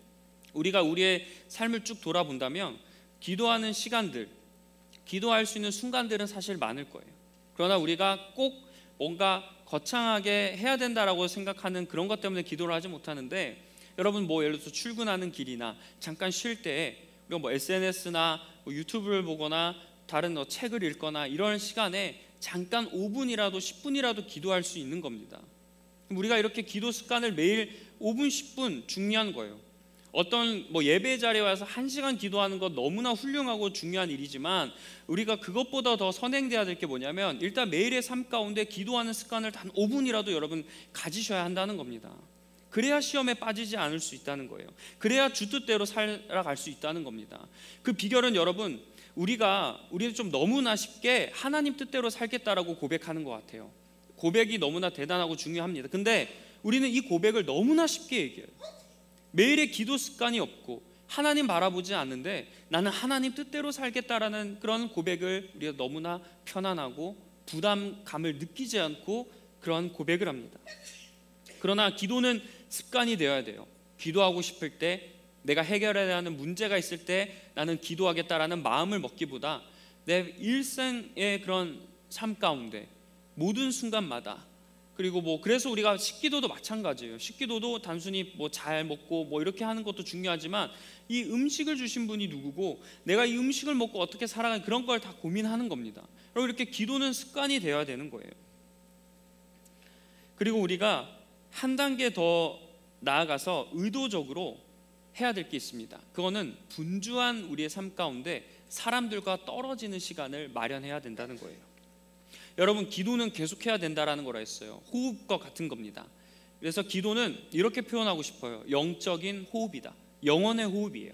우리가 우리의 삶을 쭉 돌아본다면 기도하는 시간들, 기도할 수 있는 순간들은 사실 많을 거예요. 그러나 우리가 꼭 뭔가 거창하게 해야 된다라고 생각하는 그런 것 때문에 기도를 하지 못하는데, 여러분 뭐 예를 들어서 출근하는 길이나 잠깐 쉴 때 우리가 뭐 SNS나 뭐 유튜브를 보거나 다른 책을 읽거나 이런 시간에 잠깐 5분이라도 10분이라도 기도할 수 있는 겁니다. 우리가 이렇게 기도 습관을 매일 5분 10분 중요한 거예요. 어떤 뭐 예배 자리에 와서 1시간 기도하는 것 너무나 훌륭하고 중요한 일이지만 우리가 그것보다 더 선행돼야 될 게 뭐냐면, 일단 매일의 삶 가운데 기도하는 습관을 단 5분이라도 여러분 가지셔야 한다는 겁니다. 그래야 시험에 빠지지 않을 수 있다는 거예요. 그래야 주 뜻대로 살아갈 수 있다는 겁니다. 그 비결은 여러분, 우리는 좀 너무나 쉽게 하나님 뜻대로 살겠다라고 고백하는 것 같아요. 고백이 너무나 대단하고 중요합니다. 근데 우리는 이 고백을 너무나 쉽게 얘기해요. 매일의 기도 습관이 없고 하나님 바라보지 않는데 나는 하나님 뜻대로 살겠다라는 그런 고백을 우리가 너무나 편안하고 부담감을 느끼지 않고 그런 고백을 합니다. 그러나 기도는 습관이 되어야 돼요. 기도하고 싶을 때, 내가 해결해야 하는 문제가 있을 때 나는 기도하겠다라는 마음을 먹기보다 내 일생의 그런 삶 가운데 모든 순간마다 그리고 그래서 우리가 식기도도 마찬가지예요. 식기도도 단순히 잘 먹고 이렇게 하는 것도 중요하지만 이 음식을 주신 분이 누구고 내가 이 음식을 먹고 어떻게 살아가는 그런 걸 다 고민하는 겁니다. 그리고 이렇게 기도는 습관이 되어야 되는 거예요. 그리고 우리가 한 단계 더 나아가서 의도적으로 해야 될 게 있습니다. 그거는 분주한 우리의 삶 가운데 사람들과 떨어지는 시간을 마련해야 된다는 거예요. 여러분, 기도는 계속해야 된다라는 거라 했어요. 호흡과 같은 겁니다. 그래서 기도는 이렇게 표현하고 싶어요. 영적인 호흡이다. 영혼의 호흡이에요.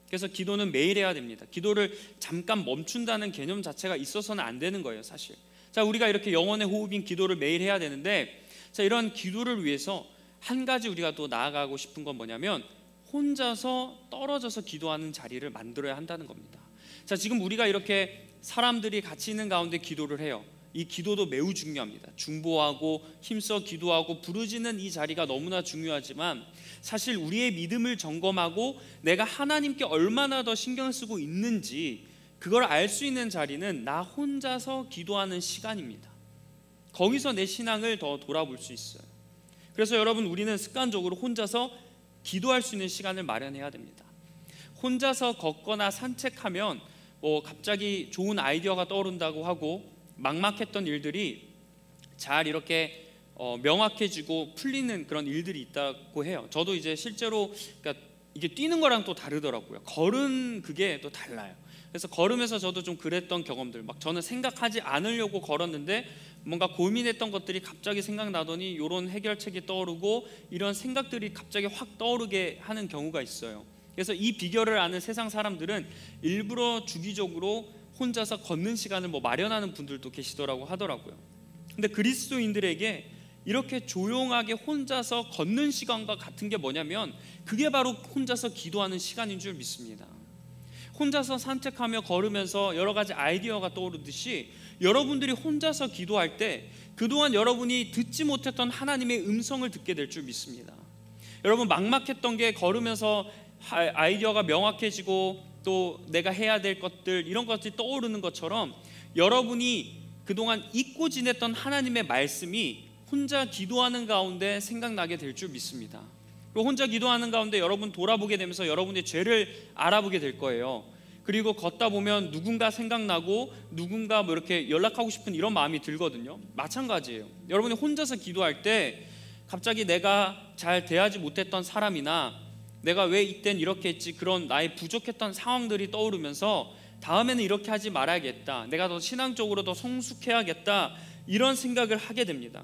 그래서 기도는 매일 해야 됩니다. 기도를 잠깐 멈춘다는 개념 자체가 있어서는 안 되는 거예요, 사실. 자, 우리가 이렇게 영혼의 호흡인 기도를 매일 해야 되는데, 자, 이런 기도를 위해서 한 가지 우리가 또 나아가고 싶은 건 뭐냐면 혼자서 떨어져서 기도하는 자리를 만들어야 한다는 겁니다. 자, 지금 우리가 이렇게 사람들이 같이 있는 가운데 기도를 해요. 이 기도도 매우 중요합니다. 중보하고 힘써 기도하고 부르짖는 이 자리가 너무나 중요하지만 사실 우리의 믿음을 점검하고 내가 하나님께 얼마나 더 신경 쓰고 있는지 그걸 알 수 있는 자리는 나 혼자서 기도하는 시간입니다. 거기서 내 신앙을 더 돌아볼 수 있어요. 그래서 여러분, 우리는 습관적으로 혼자서 기도할 수 있는 시간을 마련해야 됩니다. 혼자서 걷거나 산책하면 갑자기 좋은 아이디어가 떠오른다고 하고 막막했던 일들이 잘 이렇게 명확해지고 풀리는 그런 일들이 있다고 해요. 저도 이제 실제로 그러니까 이게 뛰는 거랑 또 다르더라고요. 걸은 그게 또 달라요. 그래서 걸으면서 저도 좀 그랬던 경험들, 저는 생각하지 않으려고 걸었는데 뭔가 고민했던 것들이 갑자기 생각나더니 이런 해결책이 떠오르고 이런 생각들이 갑자기 확 떠오르게 하는 경우가 있어요. 그래서 이 비결을 아는 세상 사람들은 일부러 주기적으로 혼자서 걷는 시간을 마련하는 분들도 계시더라고 하더라고요. 근데 그리스도인들에게 이렇게 조용하게 혼자서 걷는 시간과 같은 게 뭐냐면 그게 바로 혼자서 기도하는 시간인 줄 믿습니다. 혼자서 산책하며 걸으면서 여러 가지 아이디어가 떠오르듯이 여러분들이 혼자서 기도할 때 그동안 여러분이 듣지 못했던 하나님의 음성을 듣게 될 줄 믿습니다. 여러분, 막막했던 게 걸으면서 아이디어가 명확해지고 또 내가 해야 될 것들, 이런 것들이 떠오르는 것처럼 여러분이 그동안 잊고 지냈던 하나님의 말씀이 혼자 기도하는 가운데 생각나게 될 줄 믿습니다. 그리고 혼자 기도하는 가운데 여러분 돌아보게 되면서 여러분의 죄를 알아보게 될 거예요. 그리고 걷다 보면 누군가 생각나고 누군가 이렇게 연락하고 싶은 이런 마음이 들거든요. 마찬가지예요. 여러분이 혼자서 기도할 때 갑자기 내가 잘 대하지 못했던 사람이나 내가 왜 이땐 이렇게 했지, 그런 나의 부족했던 상황들이 떠오르면서 다음에는 이렇게 하지 말아야겠다, 내가 더 신앙적으로 더 성숙해야겠다, 이런 생각을 하게 됩니다.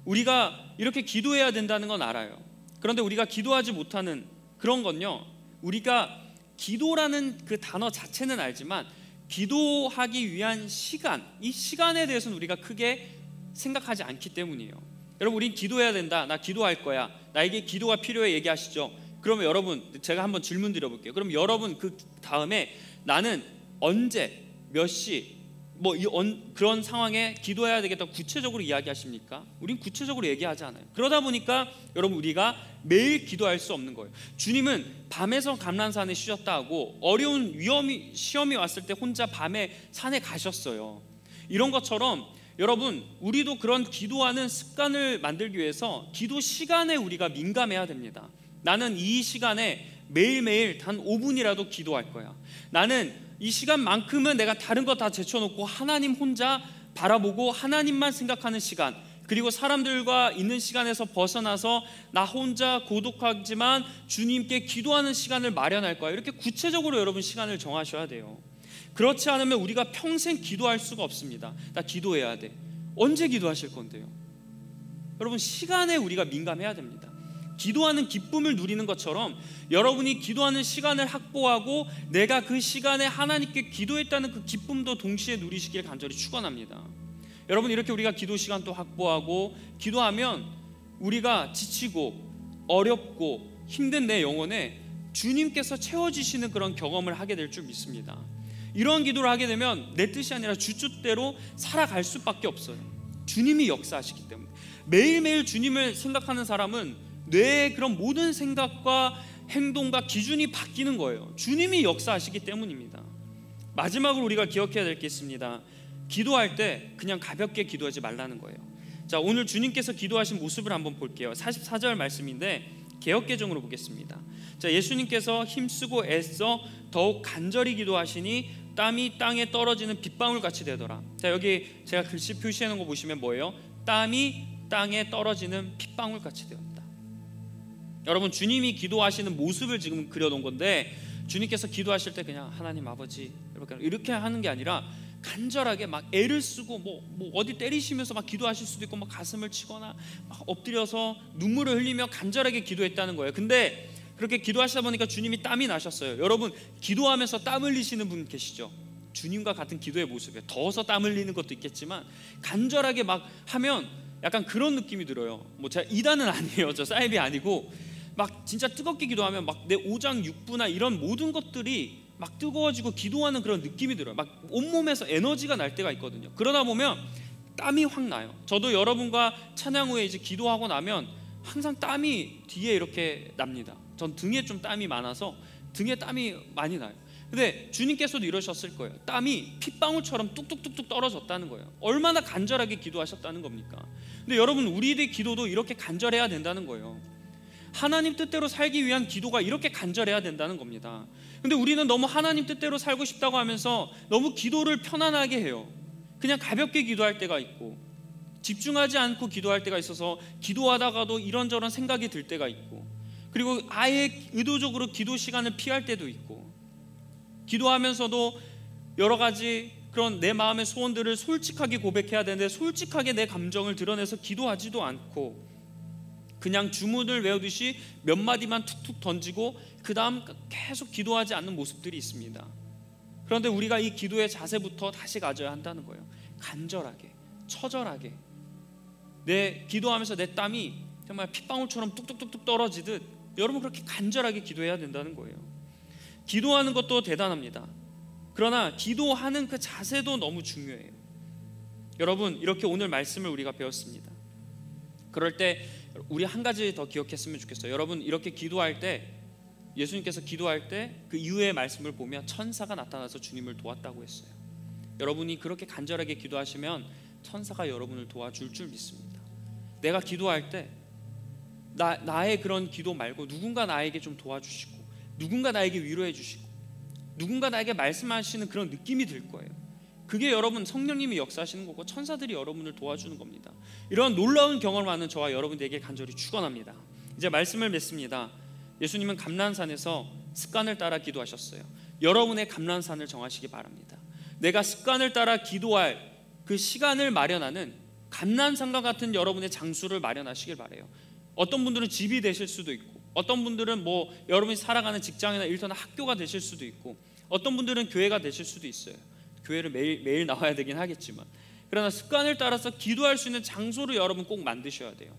우리가 이렇게 기도해야 된다는 건 알아요. 그런데 우리가 기도하지 못하는 그런 건요, 우리가 기도라는 그 단어 자체는 알지만 기도하기 위한 시간, 이 시간에 대해서는 우리가 크게 생각하지 않기 때문이에요. 여러분, 우린 기도해야 된다, 나 기도할 거야, 나에게 기도가 필요해 얘기하시죠. 그러면 여러분, 제가 한번 질문 드려볼게요. 그럼 여러분 그 다음에 나는 언제 몇 시 그런 상황에 기도해야 되겠다 구체적으로 이야기하십니까? 우린 구체적으로 얘기하지 않아요. 그러다 보니까 여러분, 우리가 매일 기도할 수 없는 거예요. 주님은 밤에서 감람산에 쉬셨다 하고 어려운 시험이 왔을 때 혼자 밤에 산에 가셨어요. 이런 것처럼 여러분, 우리도 그런 기도하는 습관을 만들기 위해서 기도 시간에 우리가 민감해야 됩니다. 나는 이 시간에 매일매일 단 5분이라도 기도할 거야. 나는 이 시간만큼은 내가 다른 거 다 제쳐놓고 하나님 혼자 바라보고 하나님만 생각하는 시간, 그리고 사람들과 있는 시간에서 벗어나서 나 혼자 고독하지만 주님께 기도하는 시간을 마련할 거야. 이렇게 구체적으로 여러분 시간을 정하셔야 돼요. 그렇지 않으면 우리가 평생 기도할 수가 없습니다. 나 기도해야 돼. 언제 기도하실 건데요? 여러분, 시간에 우리가 민감해야 됩니다. 기도하는 기쁨을 누리는 것처럼 여러분이 기도하는 시간을 확보하고 내가 그 시간에 하나님께 기도했다는 그 기쁨도 동시에 누리시길 간절히 축원합니다. 여러분, 이렇게 우리가 기도 시간도 확보하고 기도하면 우리가 지치고 어렵고 힘든 내 영혼에 주님께서 채워주시는 그런 경험을 하게 될 줄 믿습니다. 이런 기도를 하게 되면 내 뜻이 아니라 주 뜻대로 살아갈 수밖에 없어요. 주님이 역사하시기 때문에. 매일매일 주님을 생각하는 사람은 뇌의 그런 모든 생각과 행동과 기준이 바뀌는 거예요. 주님이 역사하시기 때문입니다. 마지막으로 우리가 기억해야 될 게 있습니다. 기도할 때 그냥 가볍게 기도하지 말라는 거예요. 자, 오늘 주님께서 기도하신 모습을 한번 볼게요. 44절 말씀인데 개역개정으로 보겠습니다. 자, 예수님께서 힘쓰고 애써 더욱 간절히 기도하시니 땀이 땅에 떨어지는 빗방울 같이 되더라. 자, 여기 제가 글씨 표시해 놓은 거 보시면 뭐예요? 땀이 땅에 떨어지는 빗방울 같이 되었다. 여러분, 주님이 기도하시는 모습을 지금 그려놓은 건데, 주님께서 기도하실 때 그냥 하나님 아버지 이렇게 하는 게 아니라 간절하게 막 애를 쓰고 뭐 어디 때리시면서 막 기도하실 수도 있고, 막 가슴을 치거나 막 엎드려서 눈물을 흘리며 간절하게 기도했다는 거예요. 근데 그렇게 기도하시다 보니까 주님이 땀이 나셨어요. 여러분, 기도하면서 땀 흘리시는 분 계시죠? 주님과 같은 기도의 모습이에요. 더워서 땀 흘리는 것도 있겠지만 간절하게 막 하면 약간 그런 느낌이 들어요. 뭐 제가 이단은 아니에요. 저 사이비 아니고, 막 진짜 뜨겁게 기도하면 막 내 오장 육부나 이런 모든 것들이 막 뜨거워지고 기도하는 그런 느낌이 들어요. 막 온몸에서 에너지가 날 때가 있거든요. 그러다 보면 땀이 확 나요. 저도 여러분과 찬양 후에 이제 기도하고 나면 항상 땀이 뒤에 이렇게 납니다. 전 등에 좀 땀이 많아서 등에 땀이 많이 나요. 근데 주님께서도 이러셨을 거예요. 땀이 핏방울처럼 뚝뚝뚝뚝 떨어졌다는 거예요. 얼마나 간절하게 기도하셨다는 겁니까? 근데 여러분, 우리들의 기도도 이렇게 간절해야 된다는 거예요. 하나님 뜻대로 살기 위한 기도가 이렇게 간절해야 된다는 겁니다. 근데 우리는 너무 하나님 뜻대로 살고 싶다고 하면서 너무 기도를 편안하게 해요. 그냥 가볍게 기도할 때가 있고, 집중하지 않고 기도할 때가 있어서 기도하다가도 이런저런 생각이 들 때가 있고, 그리고 아예 의도적으로 기도 시간을 피할 때도 있고, 기도하면서도 여러 가지 그런 내 마음의 소원들을 솔직하게 고백해야 되는데 솔직하게 내 감정을 드러내서 기도하지도 않고, 그냥 주문을 외우듯이 몇 마디만 툭툭 던지고 그 다음 계속 기도하지 않는 모습들이 있습니다. 그런데 우리가 이 기도의 자세부터 다시 가져야 한다는 거예요. 간절하게, 처절하게, 내 기도하면서 내 땀이 정말 핏방울처럼 뚝뚝뚝뚝 떨어지듯 여러분 그렇게 간절하게 기도해야 된다는 거예요. 기도하는 것도 대단합니다. 그러나 기도하는 그 자세도 너무 중요해요. 여러분, 이렇게 오늘 말씀을 우리가 배웠습니다. 그럴 때 우리 한 가지 더 기억했으면 좋겠어요. 여러분, 이렇게 기도할 때, 예수님께서 기도할 때 그 이후의 말씀을 보면 천사가 나타나서 주님을 도왔다고 했어요. 여러분이 그렇게 간절하게 기도하시면 천사가 여러분을 도와줄 줄 믿습니다. 내가 기도할 때 나의 그런 기도 말고 누군가 나에게 좀 도와주시고, 누군가 나에게 위로해 주시고, 누군가 나에게 말씀하시는 그런 느낌이 들 거예요. 그게 여러분 성령님이 역사하시는 거고 천사들이 여러분을 도와주는 겁니다. 이런 놀라운 경험을 하는 저와 여러분들에게 간절히 축원합니다. 이제 말씀을 맺습니다. 예수님은 감난산에서 습관을 따라 기도하셨어요. 여러분의 감난산을 정하시기 바랍니다. 내가 습관을 따라 기도할 그 시간을 마련하는 감난산과 같은 여러분의 장소를 마련하시길 바라요. 어떤 분들은 집이 되실 수도 있고, 어떤 분들은 뭐 여러분이 살아가는 직장이나 일터나 학교가 되실 수도 있고, 어떤 분들은 교회가 되실 수도 있어요. 교회를 매일 나와야 되긴 하겠지만, 그러나 습관을 따라서 기도할 수 있는 장소를 여러분 꼭 만드셔야 돼요.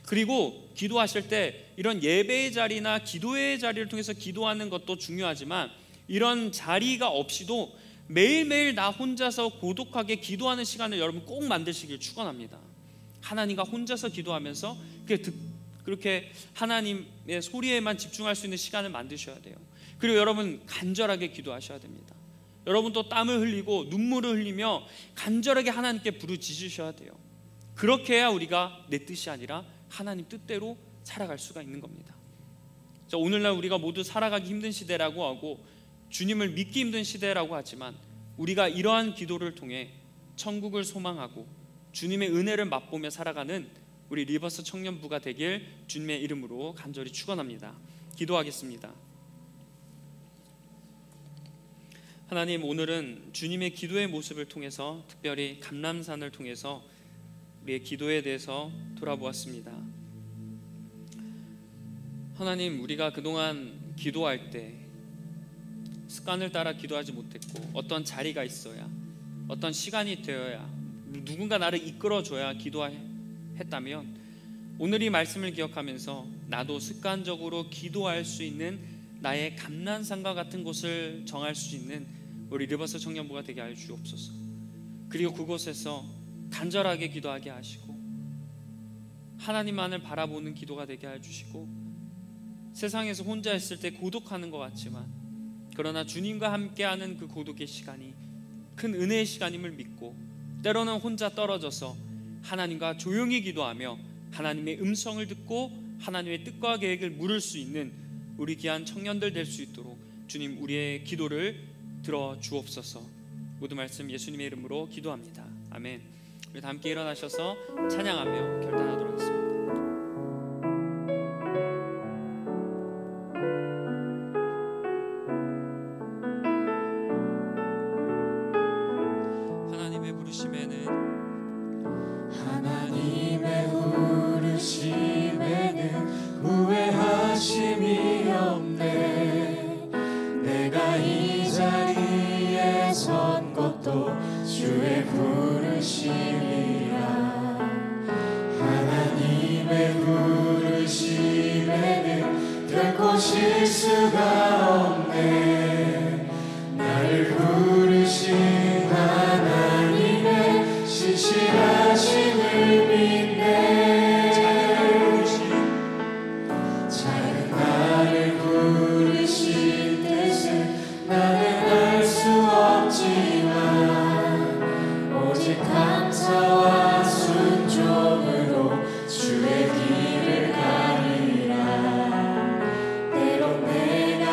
그리고 기도하실 때 이런 예배의 자리나 기도의 자리를 통해서 기도하는 것도 중요하지만, 이런 자리가 없이도 매일매일 나 혼자서 고독하게 기도하는 시간을 여러분 꼭 만드시길 축원합니다. 하나님과 혼자서 기도하면서 그렇게 하나님의 소리에만 집중할 수 있는 시간을 만드셔야 돼요. 그리고 여러분 간절하게 기도하셔야 됩니다. 여러분 또 땀을 흘리고 눈물을 흘리며 간절하게 하나님께 부르짖으셔야 돼요. 그렇게 해야 우리가 내 뜻이 아니라 하나님 뜻대로 살아갈 수가 있는 겁니다. 자, 오늘날 우리가 모두 살아가기 힘든 시대라고 하고 주님을 믿기 힘든 시대라고 하지만, 우리가 이러한 기도를 통해 천국을 소망하고 주님의 은혜를 맛보며 살아가는 우리 리버스 청년부가 되길 주님의 이름으로 간절히 축원합니다. 기도하겠습니다. 하나님, 오늘은 주님의 기도의 모습을 통해서, 특별히 감람산을 통해서 우리의 기도에 대해서 돌아보았습니다. 하나님, 우리가 그동안 기도할 때 습관을 따라 기도하지 못했고, 어떤 자리가 있어야, 어떤 시간이 되어야, 누군가 나를 이끌어줘야 기도했다면, 오늘 이 말씀을 기억하면서 나도 습관적으로 기도할 수 있는 나의 감난산과 같은 곳을 정할 수 있는 우리 리버스 청년부가 되게 하여 주옵소서. 그리고 그곳에서 간절하게 기도하게 하시고 하나님만을 바라보는 기도가 되게 하여 주시고, 세상에서 혼자 있을 때 고독하는 것 같지만 그러나 주님과 함께하는 그 고독의 시간이 큰 은혜의 시간임을 믿고, 때로는 혼자 떨어져서 하나님과 조용히 기도하며 하나님의 음성을 듣고 하나님의 뜻과 계획을 물을 수 있는 우리 귀한 청년들 될 수 있도록 주님 우리의 기도를 들어 주옵소서. 모든 말씀 예수님의 이름으로 기도합니다. 아멘. 우리 다 함께 일어나셔서 찬양하며 결단하도록 하겠습니다. 하나님의 부르심에는 후회하심이 없네. 내가 이 자리에 선 것도 주의 부르심이라. 하나님의 부르심에는 결코 실수가 없네. 나를 부르신 하나님의 신실하심을 믿네. 작은 나를 부르신 뜻은 나는 알 수 없지만 오직 감사와 순종으로 주의 길을 가리라. 때론 내가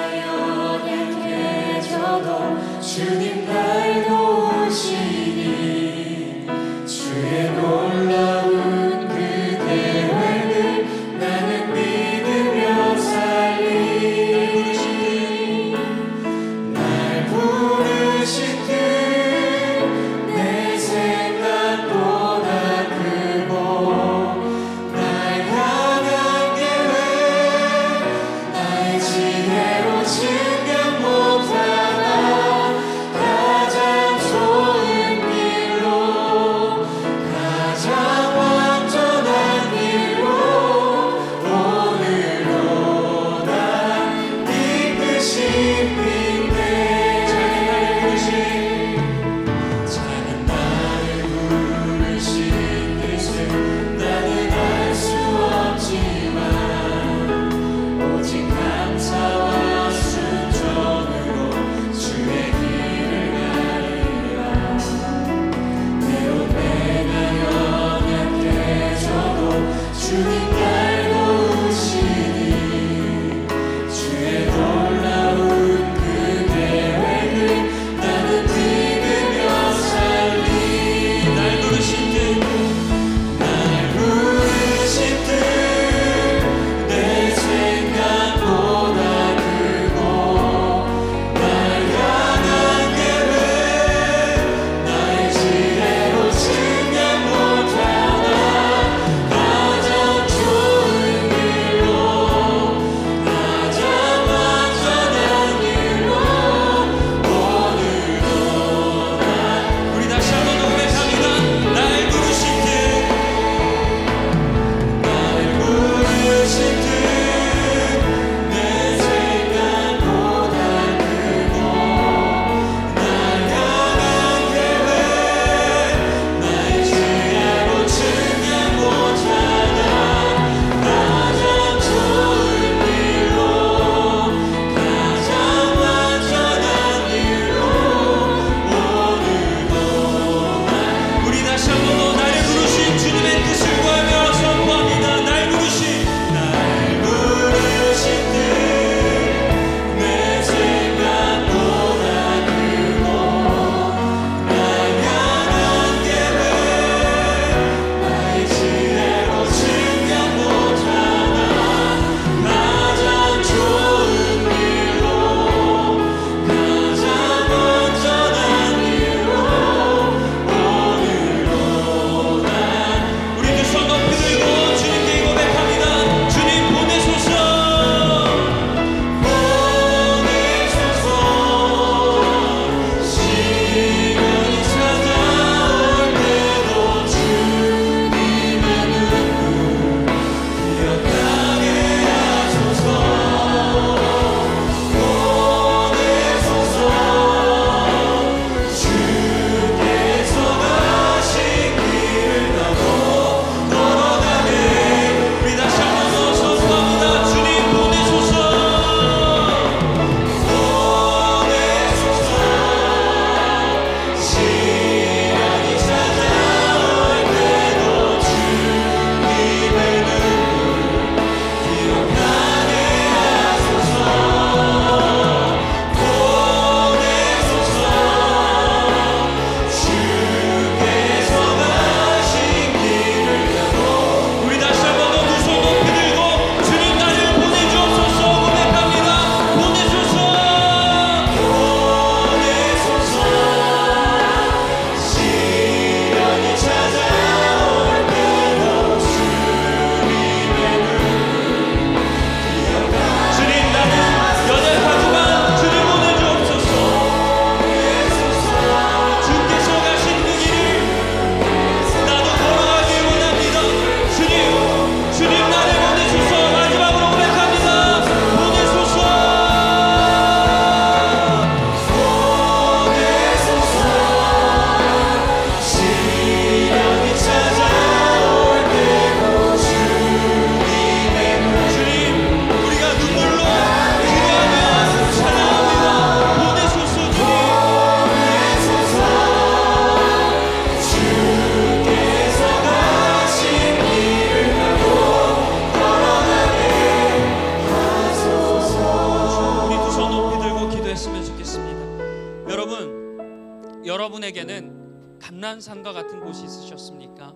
감람산과 같은 곳이 있으셨습니까?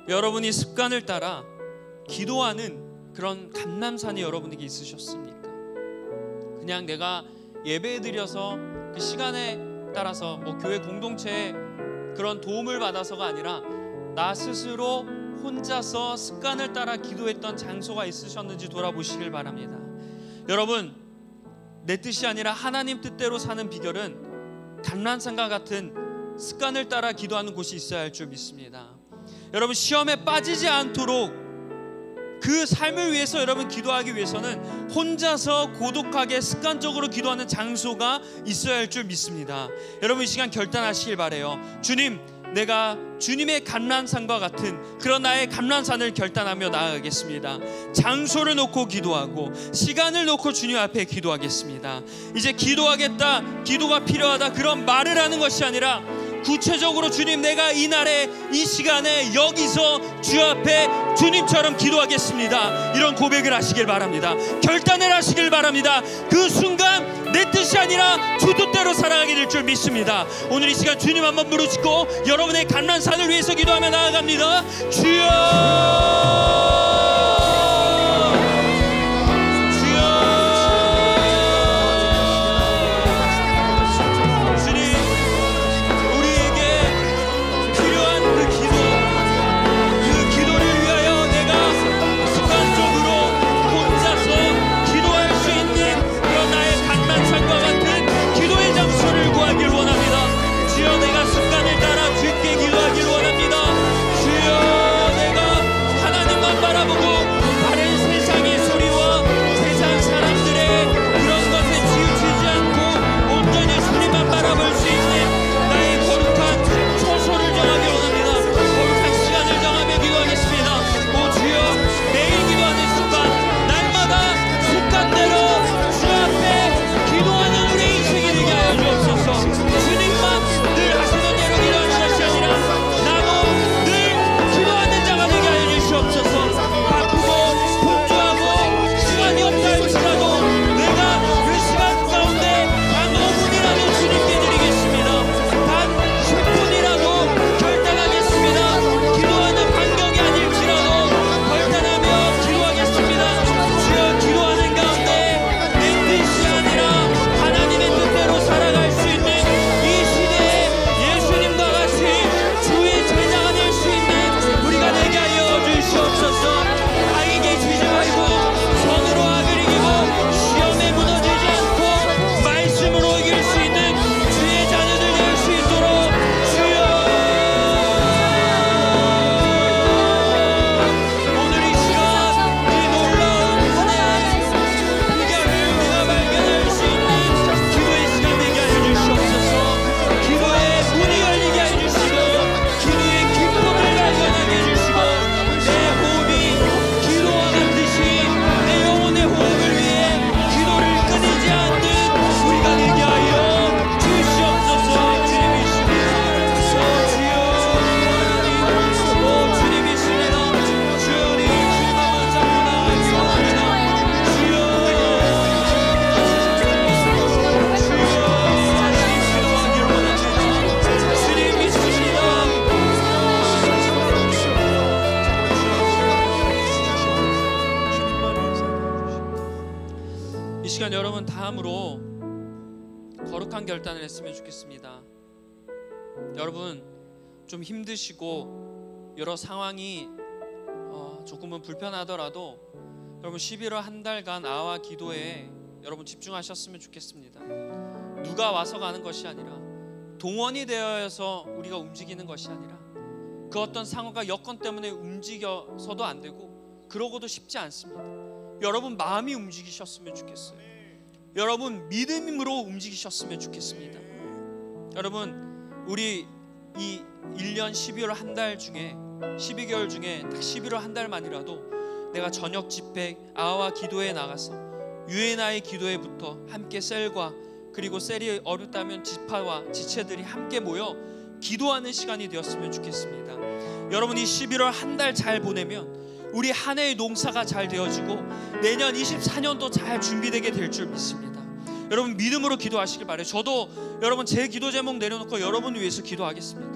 여러분이 습관을 따라 기도하는 그런 감람산이 여러분에게 있으셨습니까? 그냥 내가 예배드려서 그 시간에 따라서 뭐 교회 공동체에 그런 도움을 받아서가 아니라 나 스스로 혼자서 습관을 따라 기도했던 장소가 있으셨는지 돌아보시길 바랍니다. 여러분, 내 뜻이 아니라 하나님 뜻대로 사는 비결은 감람산과 같은 습관을 따라 기도하는 곳이 있어야 할 줄 믿습니다. 여러분, 시험에 빠지지 않도록 그 삶을 위해서 여러분 기도하기 위해서는 혼자서 고독하게 습관적으로 기도하는 장소가 있어야 할 줄 믿습니다. 여러분, 이 시간 결단하시길 바라요. 주님, 내가 주님의 감람산과 같은 그런 나의 감람산을 결단하며 나아가겠습니다. 장소를 놓고 기도하고 시간을 놓고 주님 앞에 기도하겠습니다. 이제 기도하겠다, 기도가 필요하다 그런 말을 하는 것이 아니라 구체적으로 주님, 내가 이날에 이 시간에 여기서 주 앞에 주님처럼 기도하겠습니다. 이런 고백을 하시길 바랍니다. 결단을 하시길 바랍니다. 그 순간 내 뜻이 아니라 주 뜻대로 살아가게 될 줄 믿습니다. 오늘 이 시간 주님 한번 부르짖고 여러분의 감람산을 위해서 기도하며 나아갑니다. 주여, 여러분 다음으로 거룩한 결단을 했으면 좋겠습니다. 여러분 좀 힘드시고 여러 상황이 조금은 불편하더라도 여러분 11월 한 달간 아와 기도에 여러분 집중하셨으면 좋겠습니다. 누가 와서 가는 것이 아니라 동원이 되어서 우리가 움직이는 것이 아니라 그 어떤 상황과 여건 때문에 움직여서도 안 되고 그러고도 쉽지 않습니다. 여러분 마음이 움직이셨으면 좋겠어요. 여러분 믿음으로 움직이셨으면 좋겠습니다. 여러분 우리 이 1년 12월 한 달 중에 12개월 중에 딱 11월 한 달만이라도 내가 저녁 집회 아와 기도에 나가서 유엔아의 기도에 붙어 함께 셀과 그리고 셀이 어렵다면 지파와 지체들이 함께 모여 기도하는 시간이 되었으면 좋겠습니다. 여러분 이 11월 한 달 잘 보내면 우리 한 해의 농사가 잘 되어지고 내년 24년도 잘 준비되게 될 줄 믿습니다. 여러분 믿음으로 기도하시길 바라요. 저도 여러분 제 기도 제목 내려놓고 여러분 위해서 기도하겠습니다.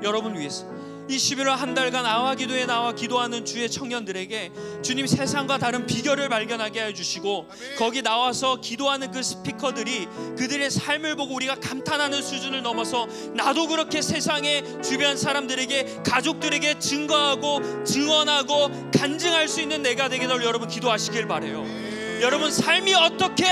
여러분 위해서 이 11월 한 달간 아와 기도에 나와 기도하는 주의 청년들에게 주님 세상과 다른 비결을 발견하게 해주시고, 거기 나와서 기도하는 그 스피커들이 그들의 삶을 보고 우리가 감탄하는 수준을 넘어서 나도 그렇게 세상의 주변 사람들에게, 가족들에게 증거하고 증언하고 간증할 수 있는 내가 되기를 여러분 기도하시길 바라요. 여러분 삶이 어떻게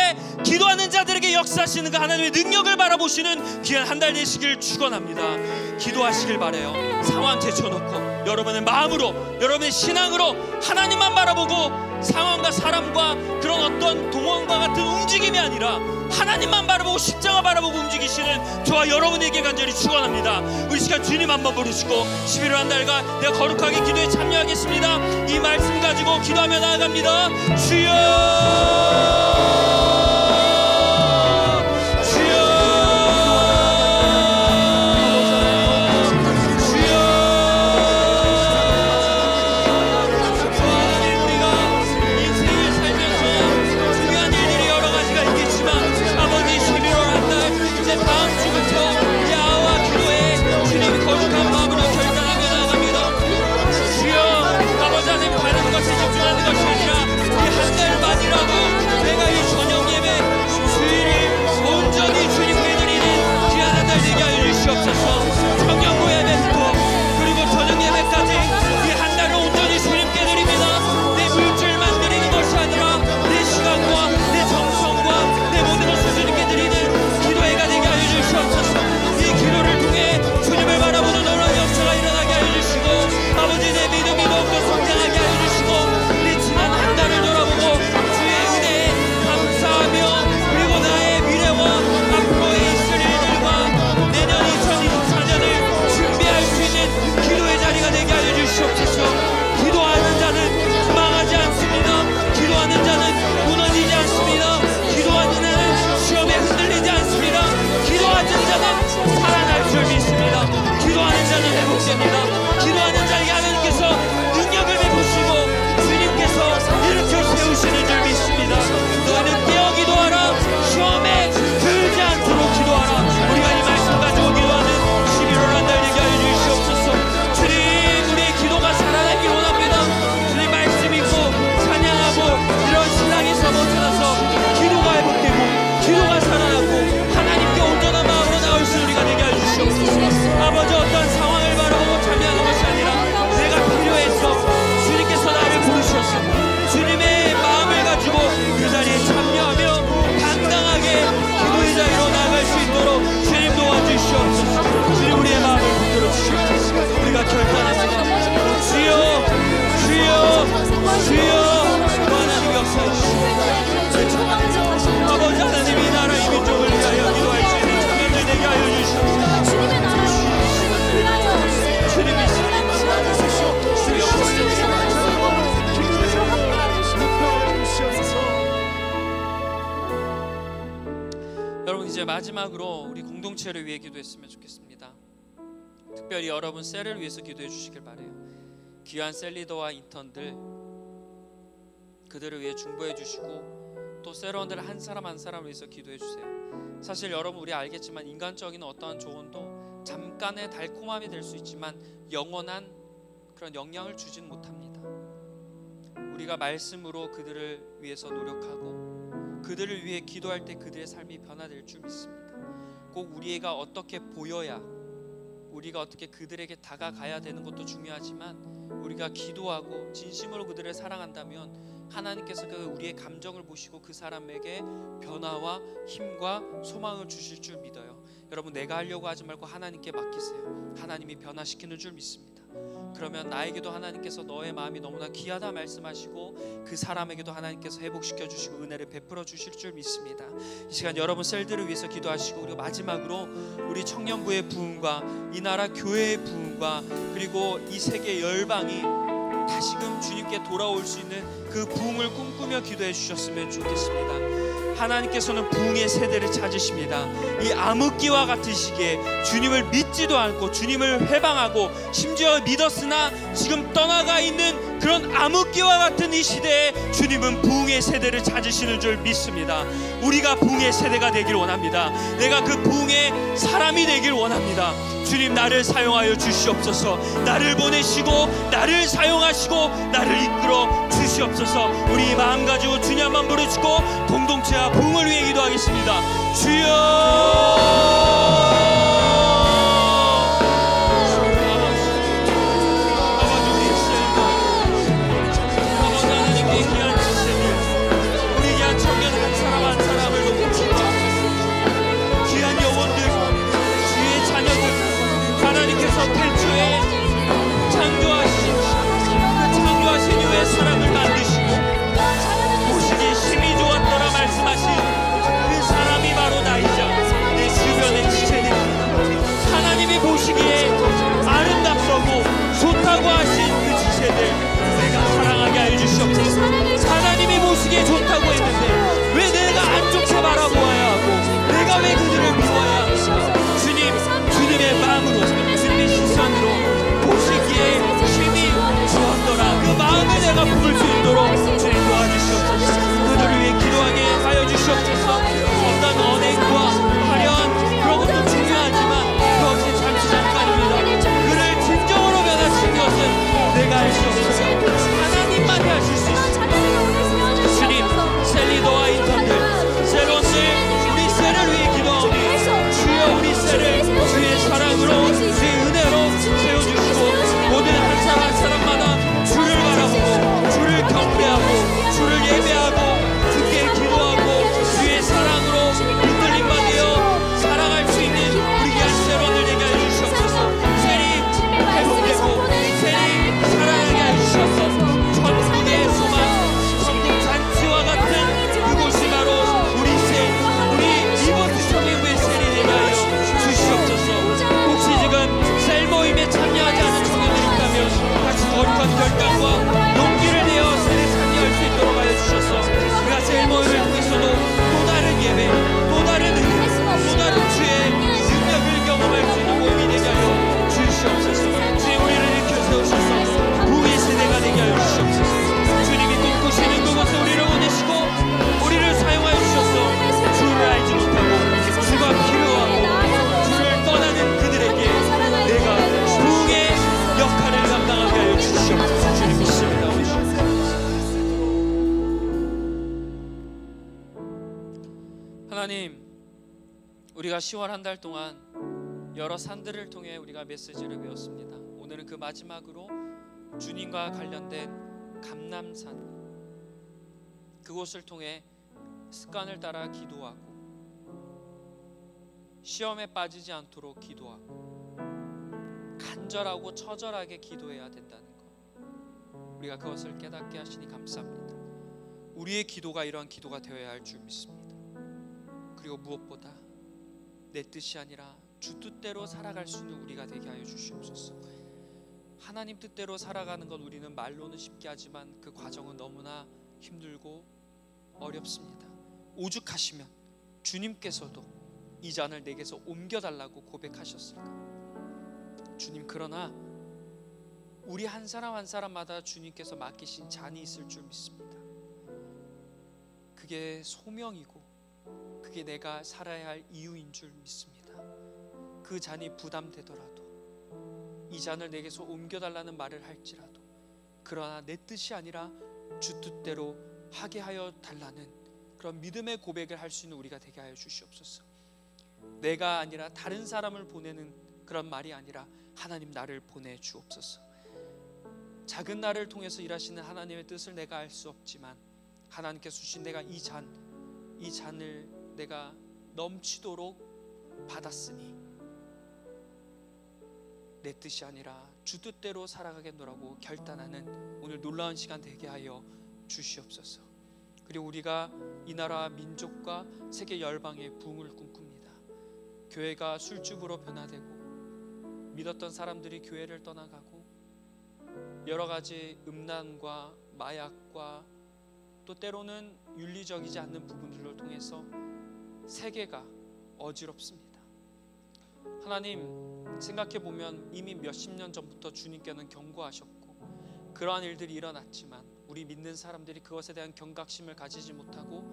기도하는 자들에게 역사하시는가 하나님의 능력을 바라보시는 귀한 한 달 되시길 축원합니다. 기도하시길 바라요. 상황 제쳐놓고 여러분의 마음으로, 여러분의 신앙으로 하나님만 바라보고 상황과 사람과 그런 어떤 동원과 같은 움직임이 아니라 하나님만 바라보고 십자가 바라보고 움직이시는 저와 여러분에게 간절히 축원합니다. 우리 시간 주님 한번 부르시고 11월 한 달간 내가 거룩하게 기도에 참여하겠습니다. 이 말씀 가지고 기도하며 나아갑니다. 주여 기도하는 자에게 하나님께서 능력을 베푸시고 주님께서 일으켜 세우시는 줄 믿습니다. 너희는 깨어 기도하라. 시험에 들지 않도록 기도하라. 우리가 이 말씀 가지고 기도하는 11월 한 달 되게 하여 주시옵소서. 주님, 우리의 기도가 살아나길 원합니다. 주님 말씀 읽고 찬양하고 이런 신앙에서 벗어나서 기도가 회복되고 기도가 살아나고 하나님께 온전한 마음으로 나올 수 우리가 되게 하여 주시옵소서. 아버지, 어떤 상황을 바라보고 참여하는 것이 아니라 내가 필요해서 주님께서 나를 부르셨습니다. 주님의 마음을 가지고 그 자리에 참여하며 당당하게 기도의 자리로 나아갈 수 있도록 주님 도와주시옵소서. 주님, 우리의 마음을 붙들어 주시옵소서. 우리가 결단합니다. 주여, 주여, 주여, 하나님 역사해 주시옵소서. 아버지 하나님, 이 나라 이 민족을 위하여 기도할 수 있는 청년들 되게 하여 주시옵소서. 여러분, 이제 마지막으로 우리 공동체를 위해 기도했으면 좋겠습니다. 특별히 여러분 셀을 위해서 기도해 주시길 바라요. 귀한 셀 리더와 인턴들, 그들을 위해 중보해 주시고 또 셀원들 한 사람 한 사람을 위해서 기도해 주세요. 사실 여러분, 우리 알겠지만 인간적인 어떠한 조언도 잠깐의 달콤함이 될 수 있지만 영원한 그런 영향을 주진 못합니다. 우리가 말씀으로 그들을 위해서 노력하고 그들을 위해 기도할 때 그들의 삶이 변화될 줄 믿습니다. 꼭 우리가 어떻게 보여야, 우리가 어떻게 그들에게 다가가야 되는 것도 중요하지만 우리가 기도하고 진심으로 그들을 사랑한다면 하나님께서 그 우리의 감정을 보시고 그 사람에게 변화와 힘과 소망을 주실 줄 믿어요. 여러분, 내가 하려고 하지 말고 하나님께 맡기세요. 하나님이 변화시키는 줄 믿습니다. 그러면 나에게도 하나님께서 너의 마음이 너무나 귀하다 말씀하시고 그 사람에게도 하나님께서 회복시켜 주시고 은혜를 베풀어 주실 줄 믿습니다. 이 시간 여러분 셀들을 위해서 기도하시고, 그리고 마지막으로 우리 청년부의 부흥과 이 나라 교회의 부흥과 그리고 이 세계 열방이 다시금 주님께 돌아올 수 있는 그 부흥을 꿈꾸며 기도해 주셨으면 좋겠습니다. 하나님께서는 부흥의 세대를 찾으십니다. 이 암흑기와 같은 시기에 주님을 믿지도 않고 주님을 회방하고 심지어 믿었으나 지금 떠나가 있는 그런 암흑기와 같은 이 시대에 주님은 부흥의 세대를 찾으시는 줄 믿습니다. 우리가 부흥의 세대가 되길 원합니다. 내가 그 부흥의 사람이 되길 원합니다. 주님, 나를 사용하여 주시옵소서. 나를 보내시고 나를 사용하시고 나를 이끌어 주시옵소서. 우리 마음 가지고 주님 한번 부르시고 공동체와 부흥을 위해 기도하겠습니다. 주여, 사람을 만드시고 보시기에 힘이 좋았더라 말씀하신 그 사람이 바로 나이자 내 주변의 지체들입니다. 하나님이 보시기에 아름답고 좋다고 하신 그 지체들 내가 사랑하게 하여 주시옵소서. 하나님이 보시기에 좋다고 했는데 왜 내가 안 좋게 바라보아야 하고 내가 왜 그들을 미워해야 합니까? 주님, 주님의 마음으로 주님의 시선으로 보시기에 힘이 좋았더라 그 마음을 내가 품을 수 있도록 주님 도와주시옵소서. 그들을 위해 기도하게 하여 주시옵소서. 어떤 언행과 화려한 그런 것도 중요하지만 그것이 잠시 잠깐입니다. 그를 진정으로 변화시키는 것은 내가 할 수 없어요. 하나님만이 하실 수 있습니다. 주님, 셀리더와 인턴들, 세론들, 우리 셀을 위해 기도하오니 주여 우리 셀을 주의 사랑으로 주의 은혜로 세워주시고 모든 한 사람 한 사람마다 주를 바라보고 주를 경배하고 주를 예배하고 주께 기도하고 주의 사랑으로 이끌림 받으여 살아갈 수 있는 우리 귀한 세론을 되게 하여 주시옵소서. 셀이 회복되고 셀이 살아나게 하여 주시옵소서. 천국의 소망, 천국 잔치와 같은 그곳이 바로 우리 셀, 우리 이곳 청년부의 셀이 되게 하여 주시옵소서. 혹시 지금 셀 모임에 참여하지 않은 청년들이 있다면 같이 거룩한 결단과 용기를 내어 셀에 참여할 수 있도록 하여 주셔서 우리가 셀 모임을 통해서도 또 다른 예배, 또 다른 은혜, 또 다른 주의 능력을 경험할 수 있는 모임이 되게 하여 주시옵소서. 주님, 우리를 일으켜 세우셔서 부흥의 세대가 되게 하여 주시옵소서. 주님이 꿈꾸시는 그곳에 우리를 보내시고 우리를 사용하여 주셔서 주를 알지 못하고 주가 필요하고 주를 떠나는 그들에게 내가 부흥의 역할을 감당하게 하여 주시옵소서. 주님 믿습니다. 하나님, 우리가 10월 한 달 동안 여러 산들을 통해 우리가 메시지를 배웠습니다. 오늘은 그 마지막으로 주님과 관련된 감람산, 그곳을 통해 습관을 따라 기도하고 시험에 빠지지 않도록 기도하고 간절하고 처절하게 기도해야 된다는 것, 우리가 그것을 깨닫게 하시니 감사합니다. 우리의 기도가 이러한 기도가 되어야 할 줄 믿습니다. 그리고 무엇보다 내 뜻이 아니라 주 뜻대로 살아갈 수 있는 우리가 되게 하여 주시옵소서. 하나님 뜻대로 살아가는 것 우리는 말로는 쉽게 하지만 그 과정은 너무나 힘들고 어렵습니다. 오죽하시면 주님께서도 이 잔을 내게서 옮겨달라고 고백하셨을까. 주님, 그러나 우리 한 사람 한 사람마다 주님께서 맡기신 잔이 있을 줄 믿습니다. 그게 소명이고 그게 내가 살아야 할 이유인 줄 믿습니다. 그 잔이 부담되더라도 이 잔을 내게서 옮겨달라는 말을 할지라도 그러나 내 뜻이 아니라 주 뜻대로 하게 하여 달라는 그런 믿음의 고백을 할 수 있는 우리가 되게 하여 주시옵소서. 내가 아니라 다른 사람을 보내는 그런 말이 아니라 하나님 나를 보내주옵소서. 작은 나를 통해서 일하시는 하나님의 뜻을 내가 알 수 없지만 하나님께서 주신 내가 이 잔을 내가 넘치도록 받았으니 내 뜻이 아니라 주 뜻대로 살아가겠노라고 결단하는 오늘 놀라운 시간 되게 하여 주시옵소서. 그리고 우리가 이 나라 민족과 세계 열방의 부흥을 꿈꿉니다. 교회가 술집으로 변화되고 믿었던 사람들이 교회를 떠나가고 여러 가지 음란과 마약과 또 때로는 윤리적이지 않는 부분들을 통해서 세계가 어지럽습니다. 하나님, 생각해 보면 이미 몇십 년 전부터 주님께는 경고하셨고 그러한 일들이 일어났지만 우리 믿는 사람들이 그것에 대한 경각심을 가지지 못하고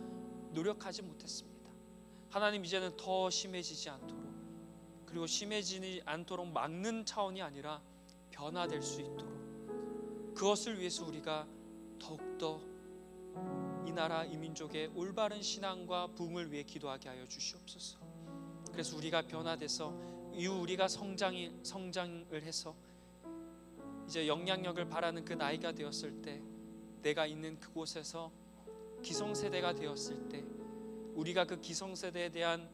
노력하지 못했습니다. 하나님, 이제는 더 심해지지 않도록, 그리고 심해지지 않도록 막는 차원이 아니라 변화될 수 있도록, 그것을 위해서 우리가 더욱더 이 나라 이 민족의 올바른 신앙과 부흥을 위해 기도하게 하여 주시옵소서. 그래서 우리가 변화돼서 이후 우리가 성장을 해서 이제 영향력을 바라는 그 나이가 되었을 때, 내가 있는 그곳에서 기성세대가 되었을 때, 우리가 그 기성세대에 대한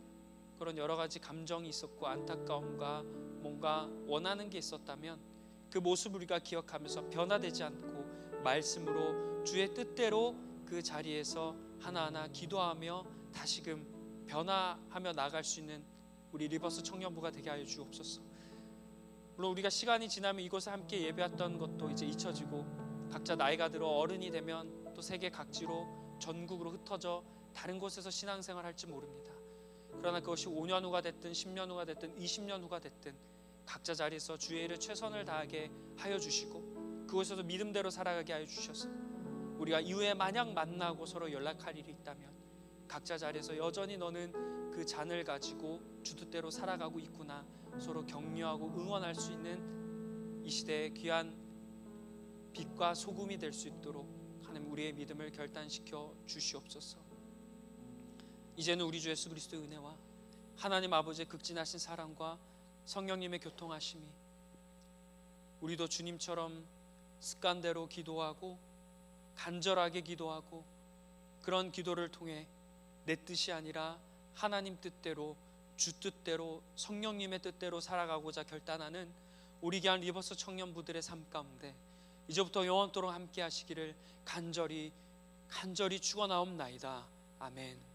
그런 여러 가지 감정이 있었고 안타까움과 뭔가 원하는 게 있었다면 그 모습을 우리가 기억하면서 변화되지 않고 말씀으로 주의 뜻대로 그 자리에서 하나하나 기도하며 다시금 변화하며 나아갈 수 있는 우리 리버스 청년부가 되게 하여 주옵소서. 물론 우리가 시간이 지나면 이곳에 함께 예배했던 것도 이제 잊혀지고 각자 나이가 들어 어른이 되면 또 세계 각지로 전국으로 흩어져 다른 곳에서 신앙생활 할지 모릅니다. 그러나 그것이 5년 후가 됐든 10년 후가 됐든 20년 후가 됐든 각자 자리에서 주의 일에 최선을 다하게 하여 주시고 그곳에서 믿음대로 살아가게 하여 주셔서 우리가 이후에 만약 만나고 서로 연락할 일이 있다면 각자 자리에서 여전히 너는 그 잔을 가지고 주 뜻대로 살아가고 있구나, 서로 격려하고 응원할 수 있는 이 시대의 귀한 빛과 소금이 될 수 있도록 하나님 우리의 믿음을 결단시켜 주시옵소서. 이제는 우리 주 예수 그리스도의 은혜와 하나님 아버지의 극진하신 사랑과 성령님의 교통하심이 우리도 주님처럼 습관대로 기도하고 간절하게 기도하고 그런 기도를 통해 내 뜻이 아니라 하나님 뜻대로, 주 뜻대로, 성령님의 뜻대로 살아가고자 결단하는 우리 귀한 리버스 청년부들의 삶 가운데 이제부터 영원토록 함께 하시기를 간절히 축원하옵나이다. 아멘.